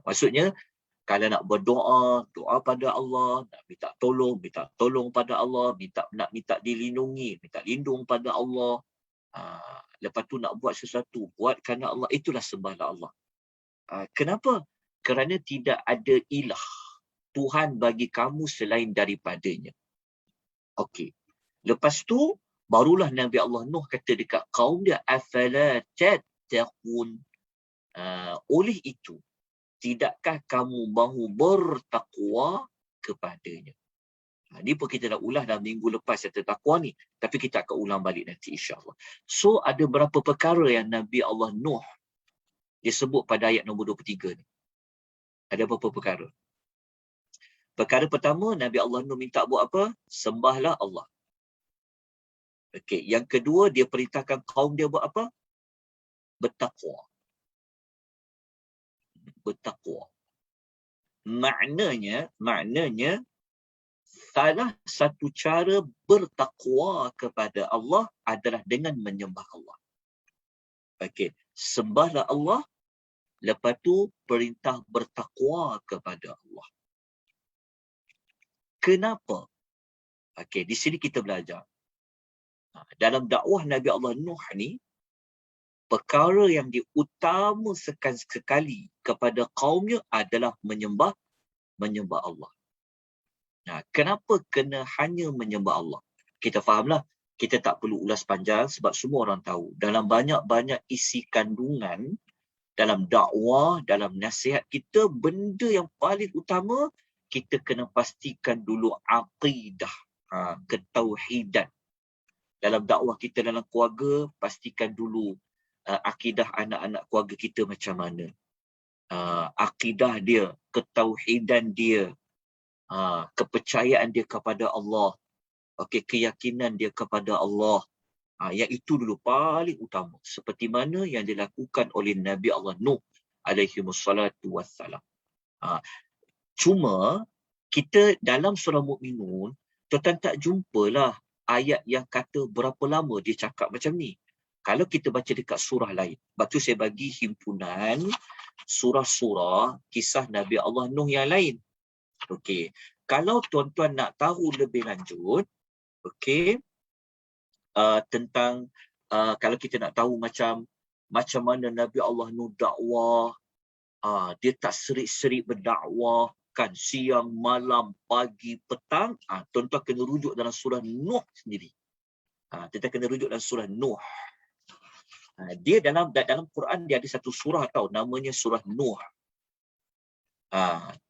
Maksudnya, kalau nak berdoa, doa pada Allah, nak minta tolong pada Allah, nak minta dilindungi, minta lindung pada Allah. Lepas tu nak buat sesuatu, buat kerana Allah, itulah sembahlah Allah. Kenapa? Kerana tidak ada ilah, Tuhan bagi kamu selain daripadanya. Okey. Lepas tu, barulah Nabi Allah Nuh kata dekat kaum dia, afala tattaqun. Oleh itu, tidakkah kamu mahu bertakwa kepadanya? Ini pun kita dah ulas dalam minggu lepas tentang takwa ni. Tapi kita akan ulang balik nanti insyaAllah. So, ada berapa perkara yang Nabi Allah Nuh dia sebut pada ayat nombor 23 ni. Ada berapa perkara? Perkara pertama, Nabi Allah Nuh minta buat apa? Sembahlah Allah. Okey, yang kedua, dia perintahkan kaum dia buat apa? Bertakwa. Maknanya salah satu cara bertakwa kepada Allah adalah dengan menyembah Allah. Okey, sembahlah Allah, lepas tu perintah bertakwa kepada Allah. Kenapa? Okey, di sini kita belajar. Dalam dakwah Nabi Allah Nuh ni, perkara yang diutamakan sekali kepada kaumnya adalah menyembah Allah. Kenapa kena hanya menyembah Allah? Kita fahamlah, kita tak perlu ulas panjang sebab semua orang tahu. Dalam banyak-banyak isi kandungan, dalam dakwah, dalam nasihat kita, benda yang paling utama, kita kena pastikan dulu aqidah, ketauhidan. Dalam dakwah kita dalam keluarga, pastikan dulu akidah anak-anak keluarga kita macam mana. Akidah dia, ketauhidan dia, kepercayaan dia kepada Allah, keyakinan dia kepada Allah. Yang itu dulu paling utama. Seperti mana yang dilakukan oleh Nabi Allah Nuh alaihi wassalatu wassalam. Cuma, kita dalam surah Mukminun, tuan-tuan tak jumpalah ayat yang kata berapa lama dia cakap macam ni. Kalau kita baca dekat surah lain, sebab tu saya bagi himpunan surah-surah kisah Nabi Allah Nuh yang lain. Okey. Kalau tuan-tuan nak tahu lebih lanjut, tentang kalau kita nak tahu macam mana Nabi Allah Nuh dakwah, dia tak serik-serik berdakwah kan, siang, malam, pagi, petang, tuan-tuan kena rujuk dalam surah Nuh sendiri. Kita kena rujuk dalam surah Nuh. Dia dalam Quran dia ada satu surah tau, namanya surah Nuh.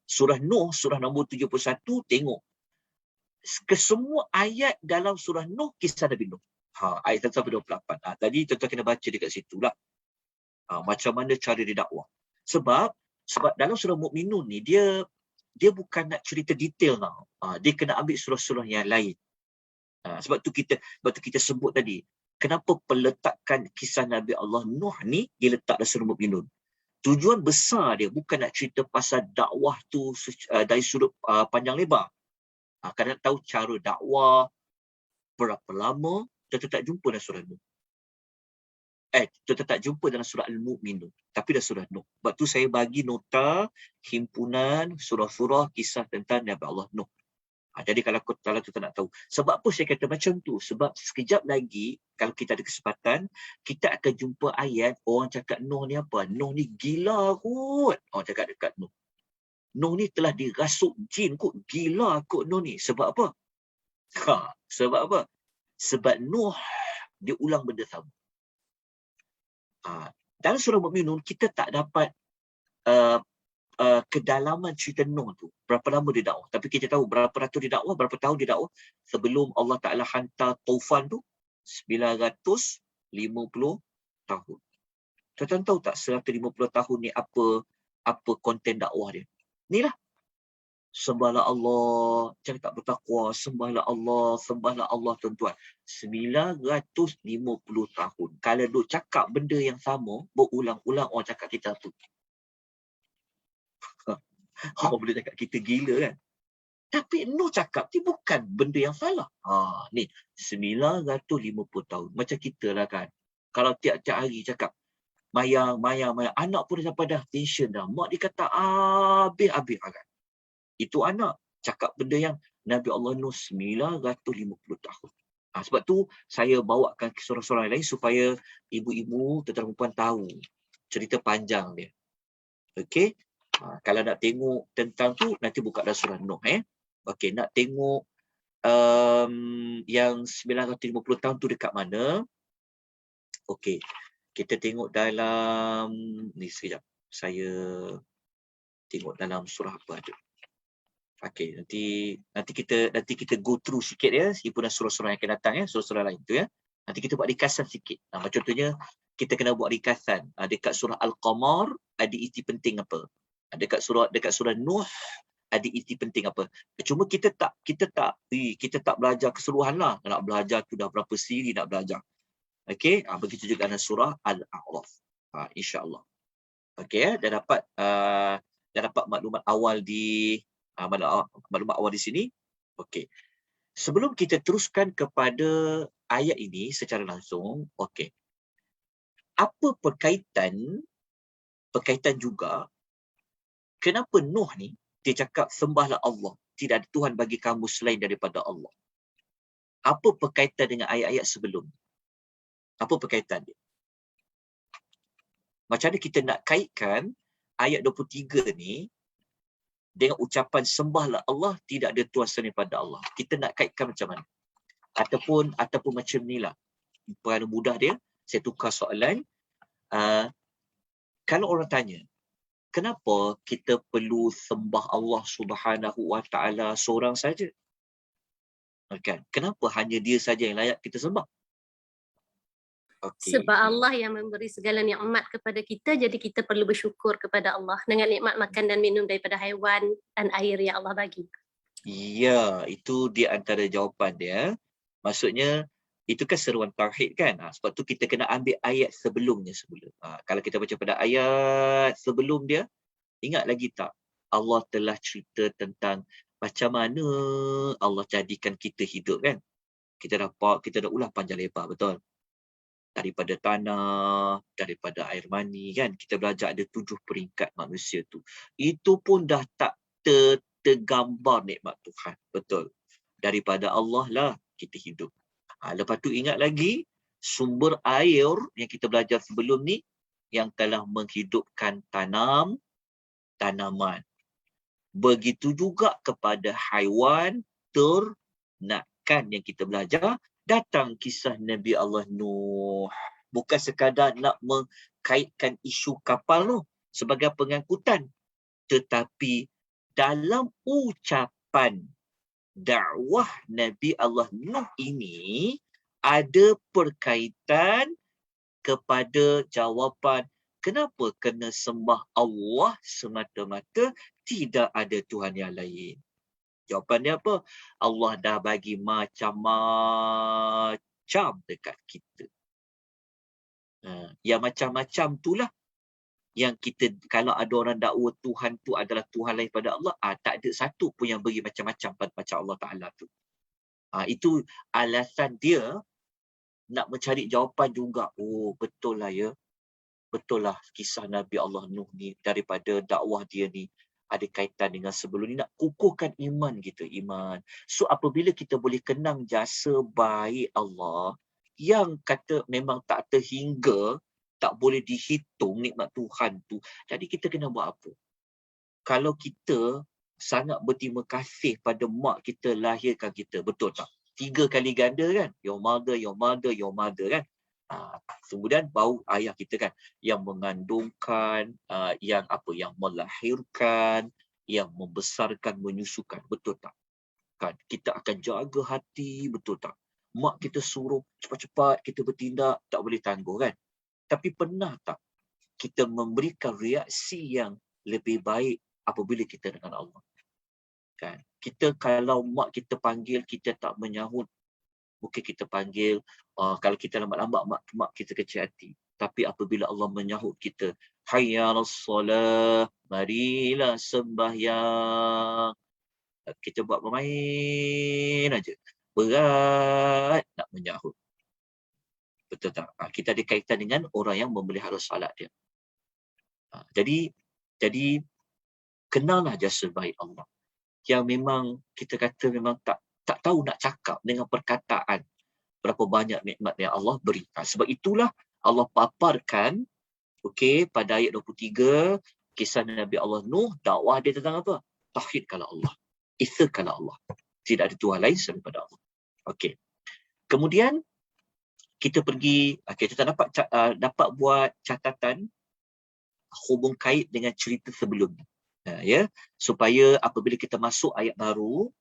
Surah Nuh, surah nombor 71, tengok. Kesemua ayat dalam surah Nuh kisah Nabi Nuh. Ayat 1-28. Tadi tuan-tuan kena baca dekat situ lah. Macam mana cara dia dakwah. Sebab dalam surah Mukminun ni, dia bukan nak cerita detail tau. Dia kena ambil surah-surah yang lain. Sebab tu kita sebut tadi, kenapa peletakan kisah Nabi Allah Nuh ni diletak dalam surah Mukminun. Tujuan besar dia bukan nak cerita pasal dakwah tu dari sudut panjang lebar. Kalau nak tahu cara dakwah, berapa lama, kita tak jumpa dalam surah Nuh. Kita tak jumpa dalam surah Al-Mu'minun, tapi dalam surah Nuh. Sebab tu saya bagi nota himpunan surah-surah kisah tentang Nabi Allah Nuh. Jadi kalau kita nak tahu. Sebab apa saya kata macam tu? Sebab sekejap lagi, kalau kita ada kesempatan, kita akan jumpa ayat orang cakap Nuh ni apa? Nuh ni gila kot. Orang cakap dekat Nuh. Nuh ni telah dirasuk jin kot. Gila kot Nuh ni. Sebab apa? Sebab apa? Sebab Nuh, dia ulang benda sama. Dalam surah Mukminun, kita tak dapat kedalaman cerita Nuh tu. Berapa lama dia dakwah. Tapi kita tahu berapa ratus dia dakwah, berapa tahun dia dakwah. Sebelum Allah Ta'ala hantar taufan tu, 950 tahun. Tuan-tuan tahu tak 150 tahun ni apa konten dakwah dia? Inilah. Sembahlah Allah, jangan tak bertakwa, sembahlah Allah tuan-tuan. 950 tahun. Kalau duk cakap benda yang sama, berulang-ulang orang cakap kita tu. Orang boleh cakap kita gila kan. Tapi Nuh cakap ni bukan benda yang salah. Ni 950 tahun. Macam kita lah kan. Kalau tiap-tiap hari cakap mayang. Anak pun dah sampai dah tension dah. Mak dia kata habis kan. Itu anak cakap benda yang Nabi Allah Nuh 950 tahun. Sebab tu saya bawakan ke surah-surah lain supaya ibu-ibu, tuan-tuan perempuan tahu cerita panjang dia. Okey? Kalau nak tengok tentang tu, nanti buka dalam surah Nuh. Okey, nak tengok yang 950 tahun tu dekat mana? Okey, kita tengok dalam ni sekejap. Saya tengok dalam surah apa ada. Okey, nanti kita go through sikit ya, himpunan surah-surah yang akan datang ya, surah-surah lain tu ya. Nanti kita buat ringkasan sikit. Macam contohnya kita kena buat ringkasan. Dekat surah Al-Qamar ada isi penting apa? Dekat surah Nuh ada isi penting apa? Cuma kita tak belajar keseluruhan lah. Nak belajar tu dah berapa siri nak belajar. Okey, begitu juga dalam surah Al-A'raf. Insya-Allah. Okey, dah dapat maklumat awal di sini. Okey. Sebelum kita teruskan kepada ayat ini secara langsung, okey. Apa perkaitan juga kenapa Nuh ni dia cakap sembahlah Allah. tidak ada Tuhan bagi kamu selain daripada Allah. Apa berkaitan dengan ayat-ayat sebelum? Apa berkaitan dia? Macam mana kita nak kaitkan ayat 23 ni dengan ucapan sembahlah Allah, tidak ada Tuhan selain daripada Allah. Kita nak kaitkan macam mana? Ataupun macam ni lah. Perkara mudah dia, saya tukar soalan. Kalau orang tanya, kenapa kita perlu sembah Allah Subhanahu Wa Taala seorang saja? Kan? Kenapa hanya dia saja yang layak kita sembah? Okay. Sebab Allah yang memberi segala nikmat kepada kita, jadi kita perlu bersyukur kepada Allah dengan nikmat makan dan minum daripada haiwan dan air yang Allah bagi. Ya, itu di antara jawapan dia. Maksudnya, itu kan seruan tauhid kan? Sebab tu kita kena ambil ayat sebelumnya sebelum. Kalau kita baca pada ayat sebelum dia, ingat lagi tak? Allah telah cerita tentang macam mana Allah jadikan kita hidup kan? Kita dah ulah panjang lebar, betul? Daripada tanah, daripada air mani kan? Kita belajar ada 7 peringkat manusia tu. Itu pun dah tak tergambar nikmat Tuhan. Betul. Daripada Allah lah kita hidup. Lepas tu ingat lagi, sumber air yang kita belajar sebelum ni, yang telah menghidupkan tanaman. Begitu juga kepada haiwan, ternakan yang kita belajar. Datang kisah Nabi Allah Nuh. Bukan sekadar nak mengkaitkan isu kapal tu sebagai pengangkutan. Tetapi dalam ucapan dakwah Nabi Allah Nuh ini ada perkaitan kepada jawapan kenapa kena sembah Allah semata-mata, tidak ada Tuhan yang lain. Jawapannya apa? Allah dah bagi macam-macam dekat kita. Yang macam-macam itulah yang kita, kalau ada orang dakwa Tuhan tu adalah Tuhan lain pada Allah, tak ada satu pun yang beri macam-macam pada macam Allah Ta'ala tu. Itu alasan dia nak mencari jawapan juga. Oh, betul lah ya. Betul lah kisah Nabi Allah Nuh ni, daripada dakwah dia ni ada kaitan dengan sebelum ni, nak kukuhkan iman kita, iman. So apabila kita boleh kenang jasa baik Allah yang kata memang tak terhingga, tak boleh dihitung nikmat Tuhan tu, jadi kita kena buat apa? Kalau kita sangat berterima kasih pada mak kita lahirkan kita, betul tak? 3 kali ganda kan? Your mother, your mother, your mother kan? Kemudian baru ayah kita kan, yang mengandungkan, yang melahirkan, yang membesarkan, menyusukan, betul tak? Kan kita akan jaga hati, betul tak? Mak kita suruh cepat-cepat kita bertindak, tak boleh tangguh kan? Tapi pernah tak kita memberikan reaksi yang lebih baik apabila kita dengan Allah? Kan? Kita kalau mak kita panggil kita tak menyahut, mungkin kita panggil, kalau kita lambat-lambat mak kita kecil hati. Tapi apabila Allah menyahut kita, hayya 'alas solah, marilah sembahyang. Kita buat bermain aja. Berat nak menyahut. Betul tak? Kita ada kaitan dengan orang yang memelihara salat dia. Jadi kenallah jasa baik Allah. Yang memang kita kata memang tak tahu nak cakap dengan perkataan berapa banyak nikmat yang Allah berikan. Sebab itulah Allah paparkan pada ayat 23 kisah Nabi Allah Nuh, dakwah dia tentang apa? Tauhid kalau Allah. Isa kalau Allah. Tidak ada Tuhan lain selain daripada Allah. Kemudian kita pergi, kita dapat buat catatan hubung kait dengan cerita sebelumnya. Supaya apabila kita masuk ayat baru,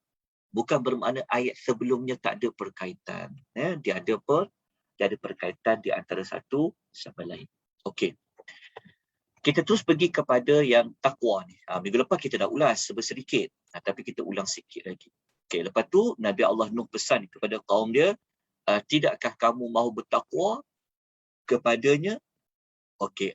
bukan bermakna ayat sebelumnya tak ada perkaitan. Dia ada perkaitan di antara satu sama lain. Kita terus pergi kepada yang takwa ni. Minggu lepas kita dah ulas sedikit, tapi kita ulang sikit lagi. Lepas tu Nabi Allah Nuh pesan kepada kaum dia, tidakkah kamu mahu bertakwa kepadanya?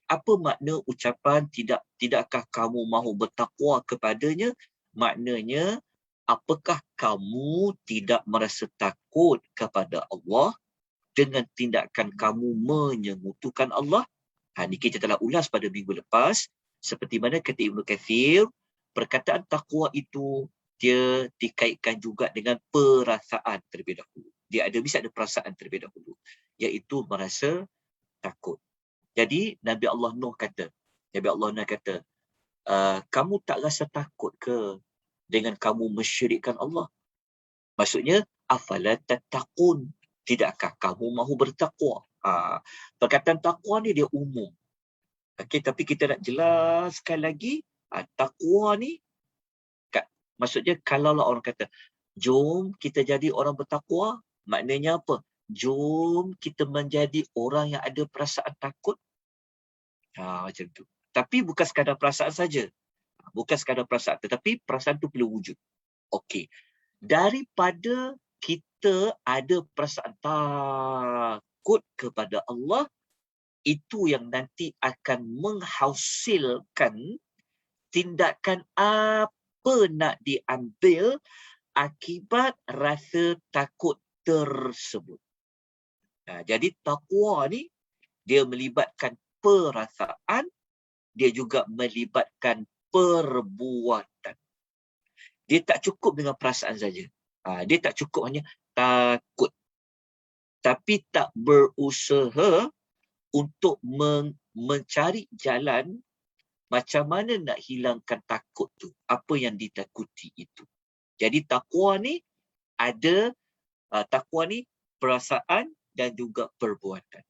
Apa makna ucapan tidakkah kamu mahu bertakwa kepadanya? Maknanya, apakah kamu tidak merasa takut kepada Allah dengan tindakan kamu menyekutukan Allah? Ini kita telah ulas pada minggu lepas. Seperti mana kata Ibnu Katsir, perkataan takwa itu dia dikaitkan juga dengan perasaan terlebih dahulu. Dia bisa ada perasaan terlebih dahulu, iaitu merasa takut. Jadi Nabi Allah Nuh kata, kamu tak rasa takut ke dengan kamu mensyirikkan Allah? Maksudnya, afala tattaqun, tidakkah kamu mahu bertakwa? Perkataan takwa ni dia umum. Okey, tapi kita nak jelaskan lagi, takwa ni, maksudnya kalau orang kata, jom kita jadi orang bertakwa, maknanya apa? Jom kita menjadi orang yang ada perasaan takut. Macam tu. Tapi bukan sekadar perasaan saja. Bukan sekadar perasaan, tetapi perasaan tu perlu wujud. Okey. Daripada kita ada perasaan takut kepada Allah, itu yang nanti akan menghasilkan tindakan apa nak diambil akibat rasa takut tersebut. Jadi takwa ni dia melibatkan perasaan, dia juga melibatkan perbuatan. Dia tak cukup dengan perasaan saja. Dia tak cukup hanya takut. Tapi tak berusaha untuk mencari jalan macam mana nak hilangkan takut tu. Apa yang ditakuti itu. Jadi takwa ni ada, takwa ni perasaan dan juga perbuatan.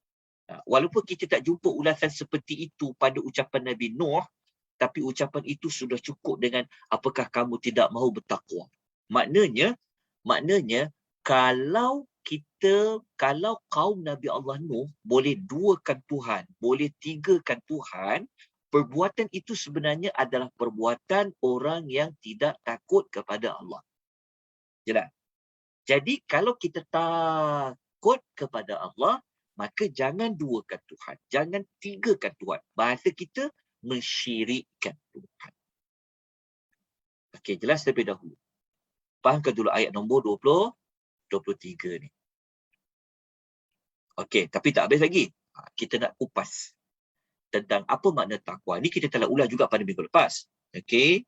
Walaupun kita tak jumpa ulasan seperti itu pada ucapan Nabi Nuh, tapi ucapan itu sudah cukup dengan apakah kamu tidak mahu bertakwa. Maknanya kalau kaum Nabi Allah Nuh boleh duakan Tuhan, boleh tigakan Tuhan, perbuatan itu sebenarnya adalah perbuatan orang yang tidak takut kepada Allah. Jelas? Jadi kalau kita takut kepada Allah, maka jangan duakan Tuhan, jangan tigakan Tuhan. Bahasa kita mensyirikkan Tuhan. Okey, jelas terlebih dahulu. Fahamkan dulu ayat nombor 23 ni. Okey, tapi tak habis lagi. Kita nak kupas tentang apa makna takwa. Ni kita telah ulas juga pada minggu lepas. Okey.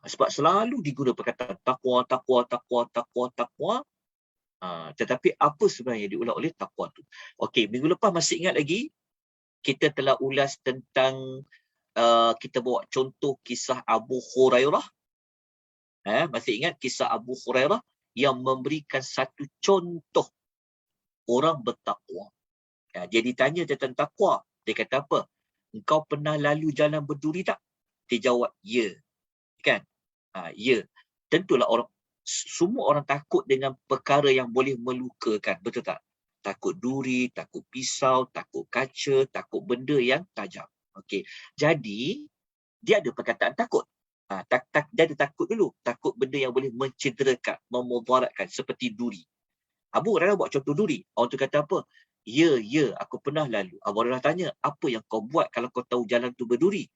Sebab selalu diguna perkataan takwa. Tetapi apa sebenarnya yang diulas oleh takwa tu? Okey, minggu lepas masih ingat lagi, kita telah ulas tentang kita bawa contoh kisah Abu Hurairah. Masih ingat kisah Abu Hurairah yang memberikan satu contoh orang bertakwa. Dia ditanya tentang takwa. Dia kata apa? Engkau pernah lalu jalan berduri tak? Dia jawab, ya. Kan? Ya. Tentulah semua orang takut dengan perkara yang boleh melukakan. Betul tak? Takut duri, takut pisau, takut kaca, takut benda yang tajam. Okey. Jadi, dia ada perkataan takut. Dia ada takut dulu. Takut benda yang boleh mencederakan, memudaratkan seperti duri. Abu Hurairah buat contoh duri. Orang tu kata apa? Ya, aku pernah lalu. Abu Hurairah tanya, apa yang kau buat kalau kau tahu jalan tu berduri?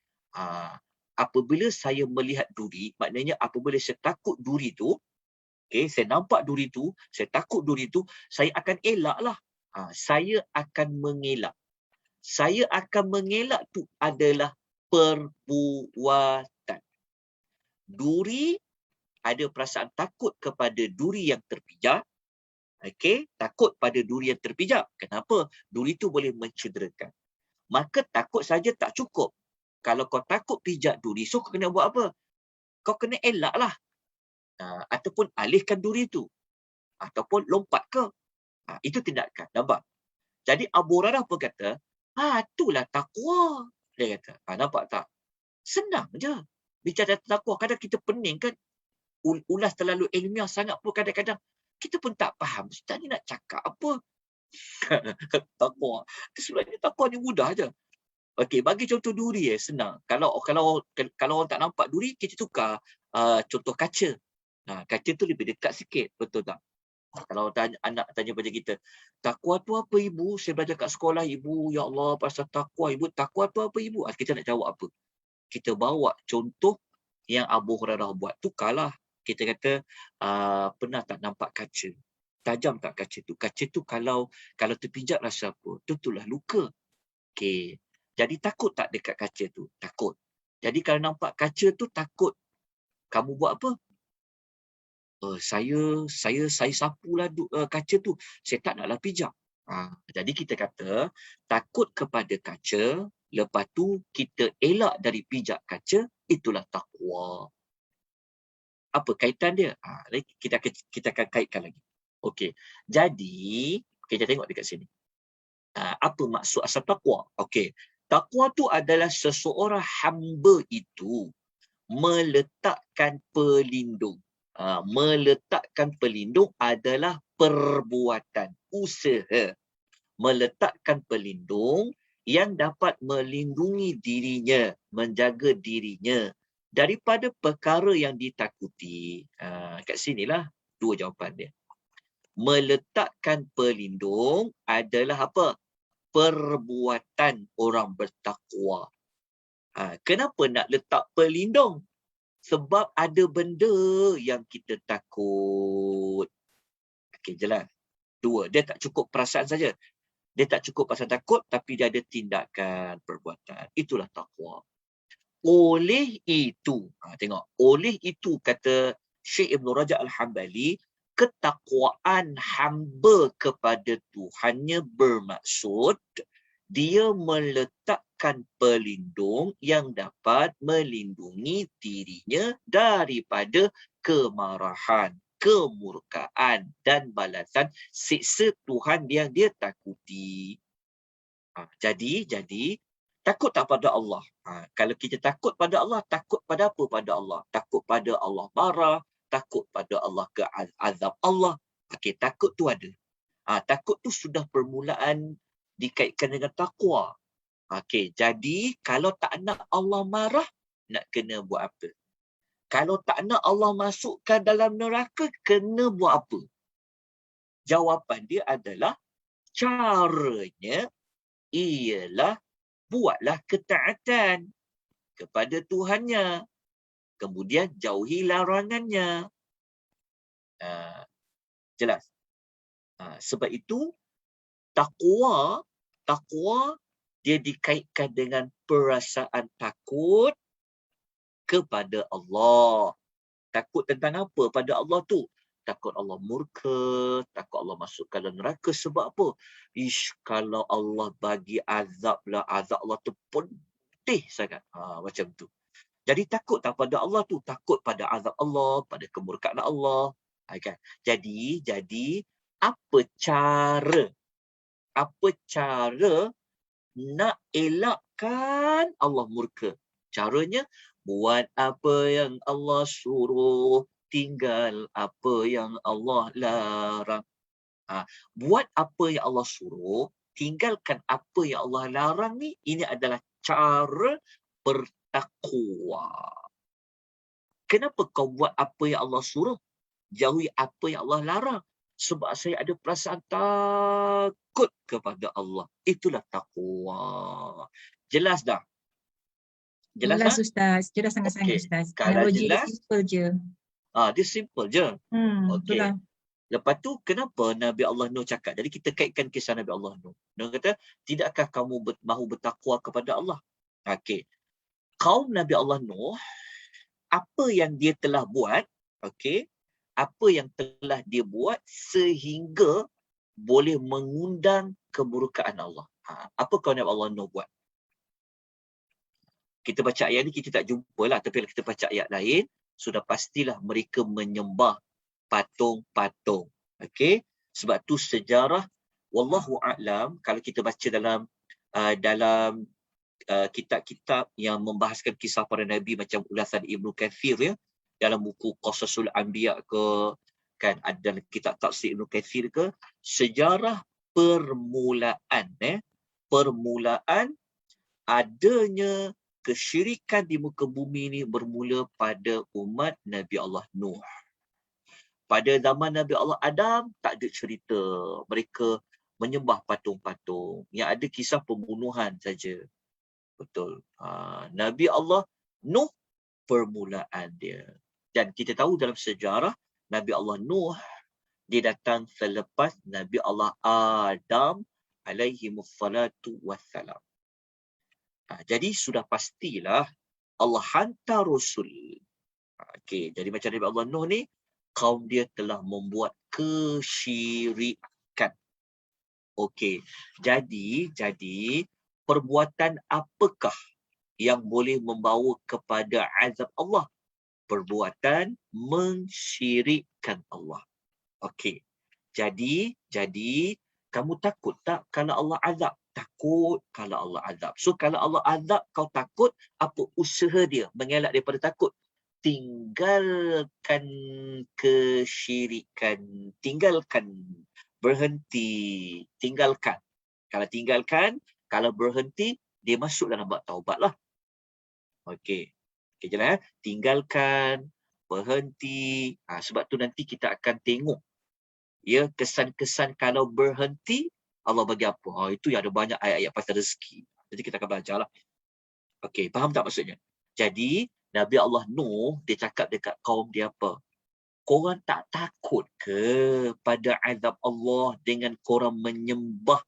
Apabila saya melihat duri, maknanya apabila saya takut duri tu, saya nampak duri tu, saya takut duri tu, saya akan elaklah. Saya akan mengelak. Saya akan mengelak tu adalah perbuatan. Duri, ada perasaan takut kepada duri yang terpijak. Okey, takut pada duri yang terpijak. Kenapa? Duri tu boleh mencederakan. Maka takut saja tak cukup. Kalau kau takut pijak duri, so kau kena buat apa? Kau kena elaklah. Ataupun alihkan duri tu. Ataupun lompat ke. Itu tindakan. Nampak? Jadi Abu Hurairah pun kata, itulah takwa. Dia kata, nampak tak? Senang je. Bicara takwa, kadang kita pening kan. Ulas terlalu ilmiah sangat pun kadang-kadang kita pun tak faham. Ustaz ni nak cakap apa? Takwa. Sebenarnya takwa ni mudah je. Okey, bagi contoh duri senang. Kalau orang tak nampak duri, kita tukar contoh kaca. Kaca tu lebih dekat sikit, betul tak? Kalau anak tanya pada kita, takwa tu apa ibu? Saya belajar kat sekolah ibu, ya Allah, pasal takwa ibu. Takwa tu apa ibu? Kita nak jawab apa? Kita bawa contoh yang Abu Hurairah buat. Tukarlah. Kita kata, pernah tak nampak kaca? Tajam tak kaca tu? Kaca tu kalau terpijak rasa apa? Tentulah luka. Okey. Jadi takut tak dekat kaca tu? Takut. Jadi kalau nampak kaca tu takut. Kamu buat apa? saya sapulah kaca tu. Saya tak naklah pijak. Jadi kita kata takut kepada kaca, lepas tu kita elak dari pijak kaca, itulah takwa. Apa kaitan dia? Kita akan kaitkan lagi. Okey. Jadi kita tengok dekat sini. Apa maksud asal takwa? Okey. Takwa tu adalah seseorang hamba itu meletakkan pelindung. Meletakkan pelindung adalah perbuatan, usaha. Meletakkan pelindung yang dapat melindungi dirinya, menjaga dirinya daripada perkara yang ditakuti. Kat sinilah dua jawapan dia. Meletakkan pelindung adalah apa? Perbuatan orang bertakwa. Kenapa nak letak pelindung? Sebab ada benda yang kita takut. Okey, jelas. Dua, dia tak cukup perasaan saja. Dia tak cukup perasaan takut, tapi dia ada tindakan, perbuatan. Itulah takwa. Oleh itu, tengok. Oleh itu, kata Syekh Ibn Rajab Al-Hambali, ketakwaan hamba kepada Tuhannya bermaksud dia meletakkan pelindung yang dapat melindungi dirinya daripada kemarahan, kemurkaan dan balasan siksa Tuhan yang dia takuti. Jadi takut tak pada Allah? Kalau kita takut pada Allah, takut pada apa pada Allah? Takut pada Allah marah, takut pada Allah ke azab Allah. Okey, takut tu ada. Takut tu sudah permulaan dikaitkan dengan takwa. Okey, jadi kalau tak nak Allah marah, nak kena buat apa? Kalau tak nak Allah masukkan dalam neraka, kena buat apa? Jawapan dia adalah caranya ialah buatlah ketaatan kepada Tuhannya. Kemudian jauhi larangannya. Jelas? Sebab itu takwa dia dikaitkan dengan perasaan takut kepada Allah. Takut tentang apa pada Allah tu? Takut Allah murka, takut Allah masuk ke dalam neraka. Sebab apa? Kalau Allah bagi azab Allah tu pedih sangat. Macam tu. Jadi takut tak pada Allah tu? Takut pada azab Allah, pada kemurkaan Allah. Kan? Jadi apa cara nak elakkan Allah murka? Caranya, buat apa yang Allah suruh, tinggal apa yang Allah larang. Buat apa yang Allah suruh, tinggalkan apa yang Allah larang ni, ini adalah cara bertakwa. Kenapa kau buat apa yang Allah suruh? Jauhi apa yang Allah larang. Sebab saya ada perasaan takut kepada Allah. Itulah takwa. Jelas dah? Jelas Ustaz. Jelas sangat-sangat Ustaz. Kalau Analogi dia jelas, simple je. dia simple je. Okey. Itulah. Lepas tu kenapa Nabi Allah Nuh cakap? Jadi kita kaitkan kisah Nabi Allah Nuh. Dia kata, tidakkah kamu mahu bertakwa kepada Allah? Okey. Kaum Nabi Allah Nuh, apa yang dia telah buat, okey, apa yang telah dia buat sehingga boleh mengundang kemurkaan Allah. Apa kaum Nabi Allah Nuh buat? Kita baca ayat ni kita tak jumpa lah. Tapi kalau kita baca ayat lain, sudah pastilah mereka menyembah patung-patung. Okey? Sebab tu sejarah, wallahu a'lam, kalau kita baca dalam kitab-kitab yang membahaskan kisah para Nabi macam ulasan Ibnu Kathir, ya, dalam buku Qasasul Anbiya ke, kan, ada kitab tafsir Ibnu Kathir ke, sejarah permulaan adanya kesyirikan di muka bumi ini bermula pada umat Nabi Allah Nuh. Pada zaman Nabi Allah Adam, tak ada cerita mereka menyembah patung-patung. Yang ada kisah pembunuhan saja. Betul. Nabi Allah Nuh, permulaan dia. Dan kita tahu dalam sejarah, Nabi Allah Nuh, dia datang selepas Nabi Allah Adam alaihimussalatu wassalam. Jadi sudah pastilah Allah hantar Rasul. Okey, jadi macam Nabi Allah Nuh ni, kaum dia telah membuat kesyirikan. Okey. Jadi perbuatan apakah yang boleh membawa kepada azab Allah? Perbuatan mensyirikkan Allah. Okey. Jadi kamu takut tak kalau Allah azab? Takut kalau Allah azab. So kalau Allah azab kau takut, apa usaha dia mengelak daripada takut? Tinggalkan kesyirikan. Tinggalkan. Berhenti. Tinggalkan. Kalau tinggalkan, kalau berhenti, dia masuk dalam bab taubat lah. Okey. Okey je lah. Tinggalkan. Berhenti. Sebab tu nanti kita akan tengok. Ya, kesan-kesan kalau berhenti, Allah bagi apa? Itu yang ada banyak ayat-ayat pasal rezeki. Jadi kita akan belajar lah. Okey, faham tak maksudnya? Jadi, Nabi Allah Nuh, dia cakap dekat kaum dia apa? Korang tak takut ke pada azab Allah dengan korang menyembah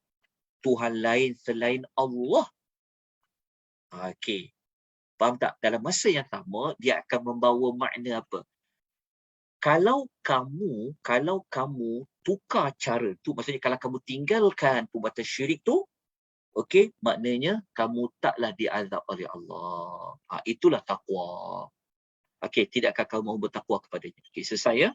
Tuhan lain selain Allah? Okey. Faham tak? Dalam masa yang sama, dia akan membawa makna apa? Kalau kamu tukar cara tu, maksudnya kalau kamu tinggalkan perbuatan syirik tu, okey, maknanya kamu taklah diazab oleh Allah. Itulah takwa. Okey, tidakkah kamu mahu bertakwa kepadanya? Okey, selesai ya?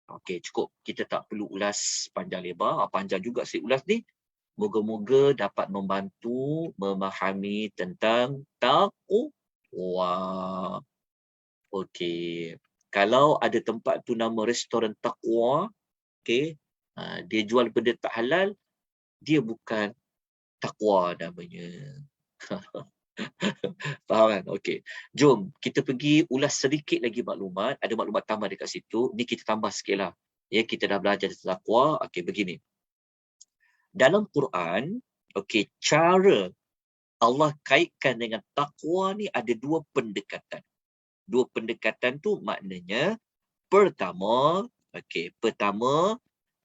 Okey, cukup. Kita tak perlu ulas panjang lebar. Panjang juga saya ulas ni. Moga-moga dapat membantu memahami tentang takwa. Okey. Kalau ada tempat tu nama restoran takwa, okey, dia jual benda tak halal, dia bukan takwa namanya. Faham kan? Okey. Jom kita pergi ulas sedikit lagi maklumat. Ada maklumat tambah dekat situ. Ni kita tambah sikitlah. Ya, kita dah belajar tentang takwa. Okey, begini. Dalam Quran, okey, cara Allah kaitkan dengan takwa ni ada dua pendekatan. Dua pendekatan tu maknanya pertama,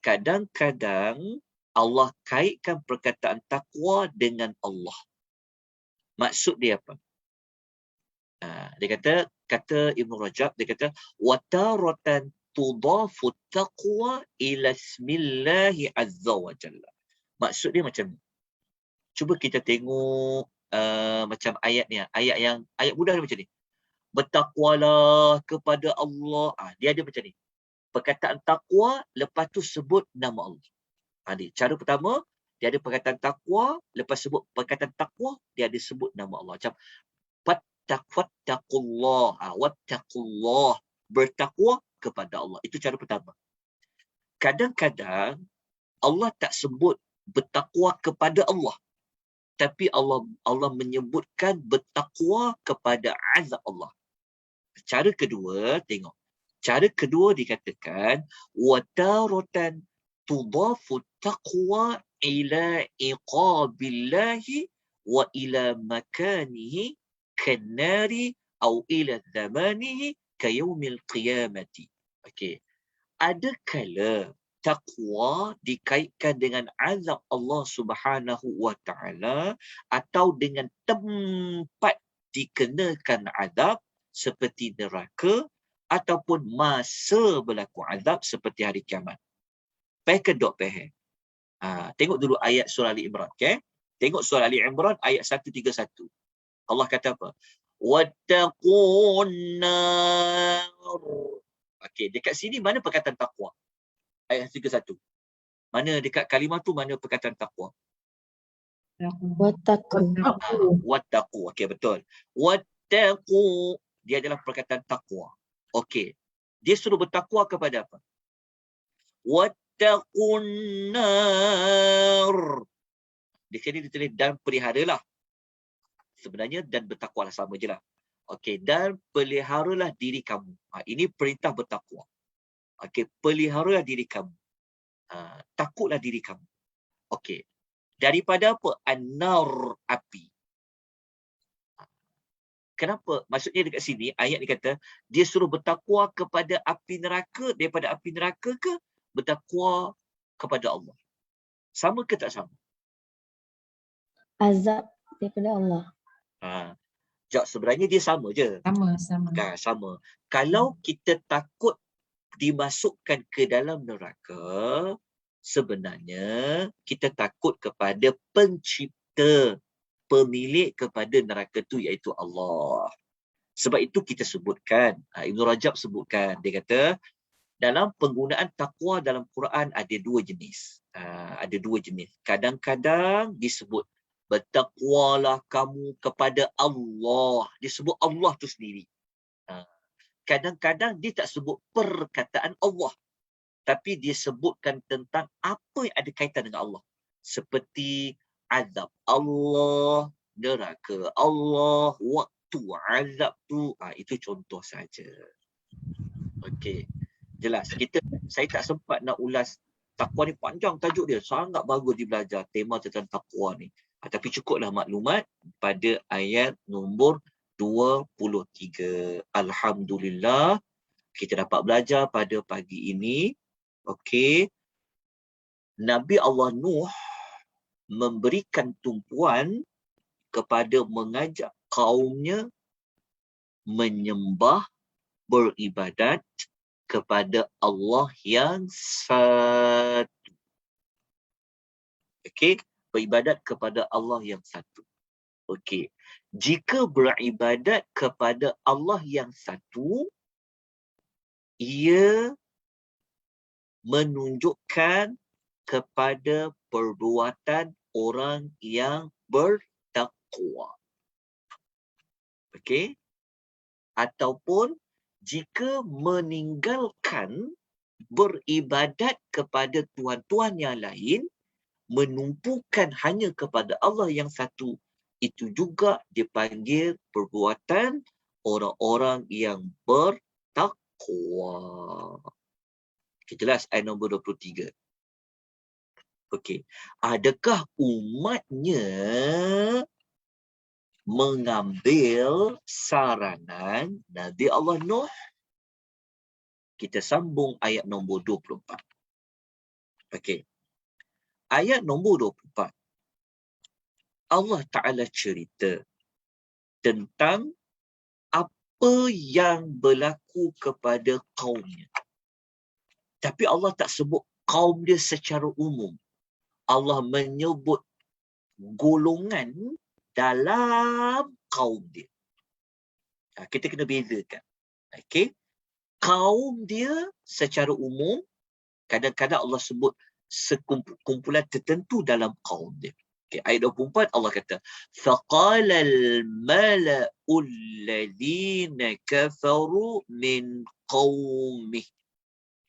kadang-kadang Allah kaitkan perkataan takwa dengan Allah. Maksud dia apa? Dia kata Ibn Rajab, dia kata wataratan tudafu taqwa ila ismillahi azza wa jalla. Maksud dia macam ni. Cuba kita tengok macam ayat ni, ayat mudah dia macam ni. Bertakwalah kepada Allah. Dia ada macam ni. Perkataan takwa, lepas tu sebut nama Allah. Ni, cara pertama, dia ada perkataan takwa, lepas sebut perkataan takwa, dia ada sebut nama Allah. Macam, wattaqullah. Wattaqullah. Bertakwa kepada Allah. Itu cara pertama. Kadang-kadang, Allah tak sebut bertakwa kepada Allah. Tapi Allah menyebutkan bertakwa kepada azab Allah. Cara kedua, tengok. Cara kedua dikatakan wataratan tudafu taqwa ila iqabillahi wa ila makanihi kannari au ila zamanihi kayaumil qiyamati. Okey. Ada kala takwa dikaitkan dengan azab Allah Subhanahu wa taala atau dengan tempat dikenakan azab seperti neraka ataupun masa berlaku azab seperti hari kiamat. Kedok pehe. Tengok dulu ayat surah Ali Imran, okey? Tengok surah Ali Imran ayat 131. Allah kata apa? Wattaqun nar. Okey, dekat sini mana perkataan takwa? Ayat 31. Mana dekat kalimah tu mana perkataan takwa? Wattaqu. Okey, betul. Wattaqu. Dia adalah perkataan takwa. Okey. Dia suruh bertakwa kepada apa? Wattaqun nar. Di sini ditulis dan peliharalah. Sebenarnya dan bertakwalah sama je lah. Okey, dan peliharalah diri kamu. Ini perintah bertakwa. Okey, peliharalah diri kamu. Takutlah diri kamu. Okey. Daripada apa? An-nar, api. Kenapa? Maksudnya dekat sini, ayat ni kata, dia suruh bertakwa kepada api neraka, daripada api neraka ke bertakwa kepada Allah? Sama ke tak sama? Azab daripada Allah. Sebenarnya dia sama je. Sama. Sama. Kalau kita takut dimasukkan ke dalam neraka, sebenarnya kita takut kepada pencipta, pemilik kepada neraka tu, iaitu Allah. Sebab itu kita sebutkan, Ibn Rajab sebutkan, dia kata dalam penggunaan takwa dalam Quran ada dua jenis. Ada dua jenis. Kadang-kadang disebut bertakwalah kamu kepada Allah. Disebut Allah tu sendiri. Kadang-kadang dia tak sebut perkataan Allah, tapi dia sebutkan tentang apa yang ada kaitan dengan Allah. Seperti azab Allah, neraka Allah, waktu azab tu. Itu contoh saja. Okey. Jelas. Saya tak sempat nak ulas takwa ni, panjang tajuk dia. Sangat bagus dibelajar tema tentang takwa ni. Tapi cukuplah maklumat pada ayat nombor 23. Alhamdulillah kita dapat belajar pada pagi ini. Okey. Nabi Allah Nuh memberikan tumpuan kepada mengajak kaumnya menyembah, beribadat kepada Allah yang satu. Okey, beribadat kepada Allah yang satu. Okey. Jika beribadat kepada Allah yang satu, ia menunjukkan kepada perbuatan orang yang bertakwa. Okey? Ataupun jika meninggalkan beribadat kepada tuhan-tuhan yang lain, menumpukan hanya kepada Allah yang satu, itu juga dipanggil perbuatan orang-orang yang bertakwa. Okay, jelas ayat nombor 23. Okey. Adakah umatnya mengambil saranan Nabi Allah Nuh? Kita sambung ayat nombor 24. Okey. Ayat nombor 24. Allah Ta'ala cerita tentang apa yang berlaku kepada kaumnya. Tapi Allah tak sebut kaum dia secara umum. Allah menyebut golongan dalam kaum dia. Kita kena bezakan. Okey. Kaum dia secara umum, kadang-kadang Allah sebut sekumpulan tertentu dalam kaum dia. Okay, ayat 24 Allah kata, فَقَالَ الْمَلَأُ الَّذِينَ كَفَرُوا مِنْ قَوْمِهِ.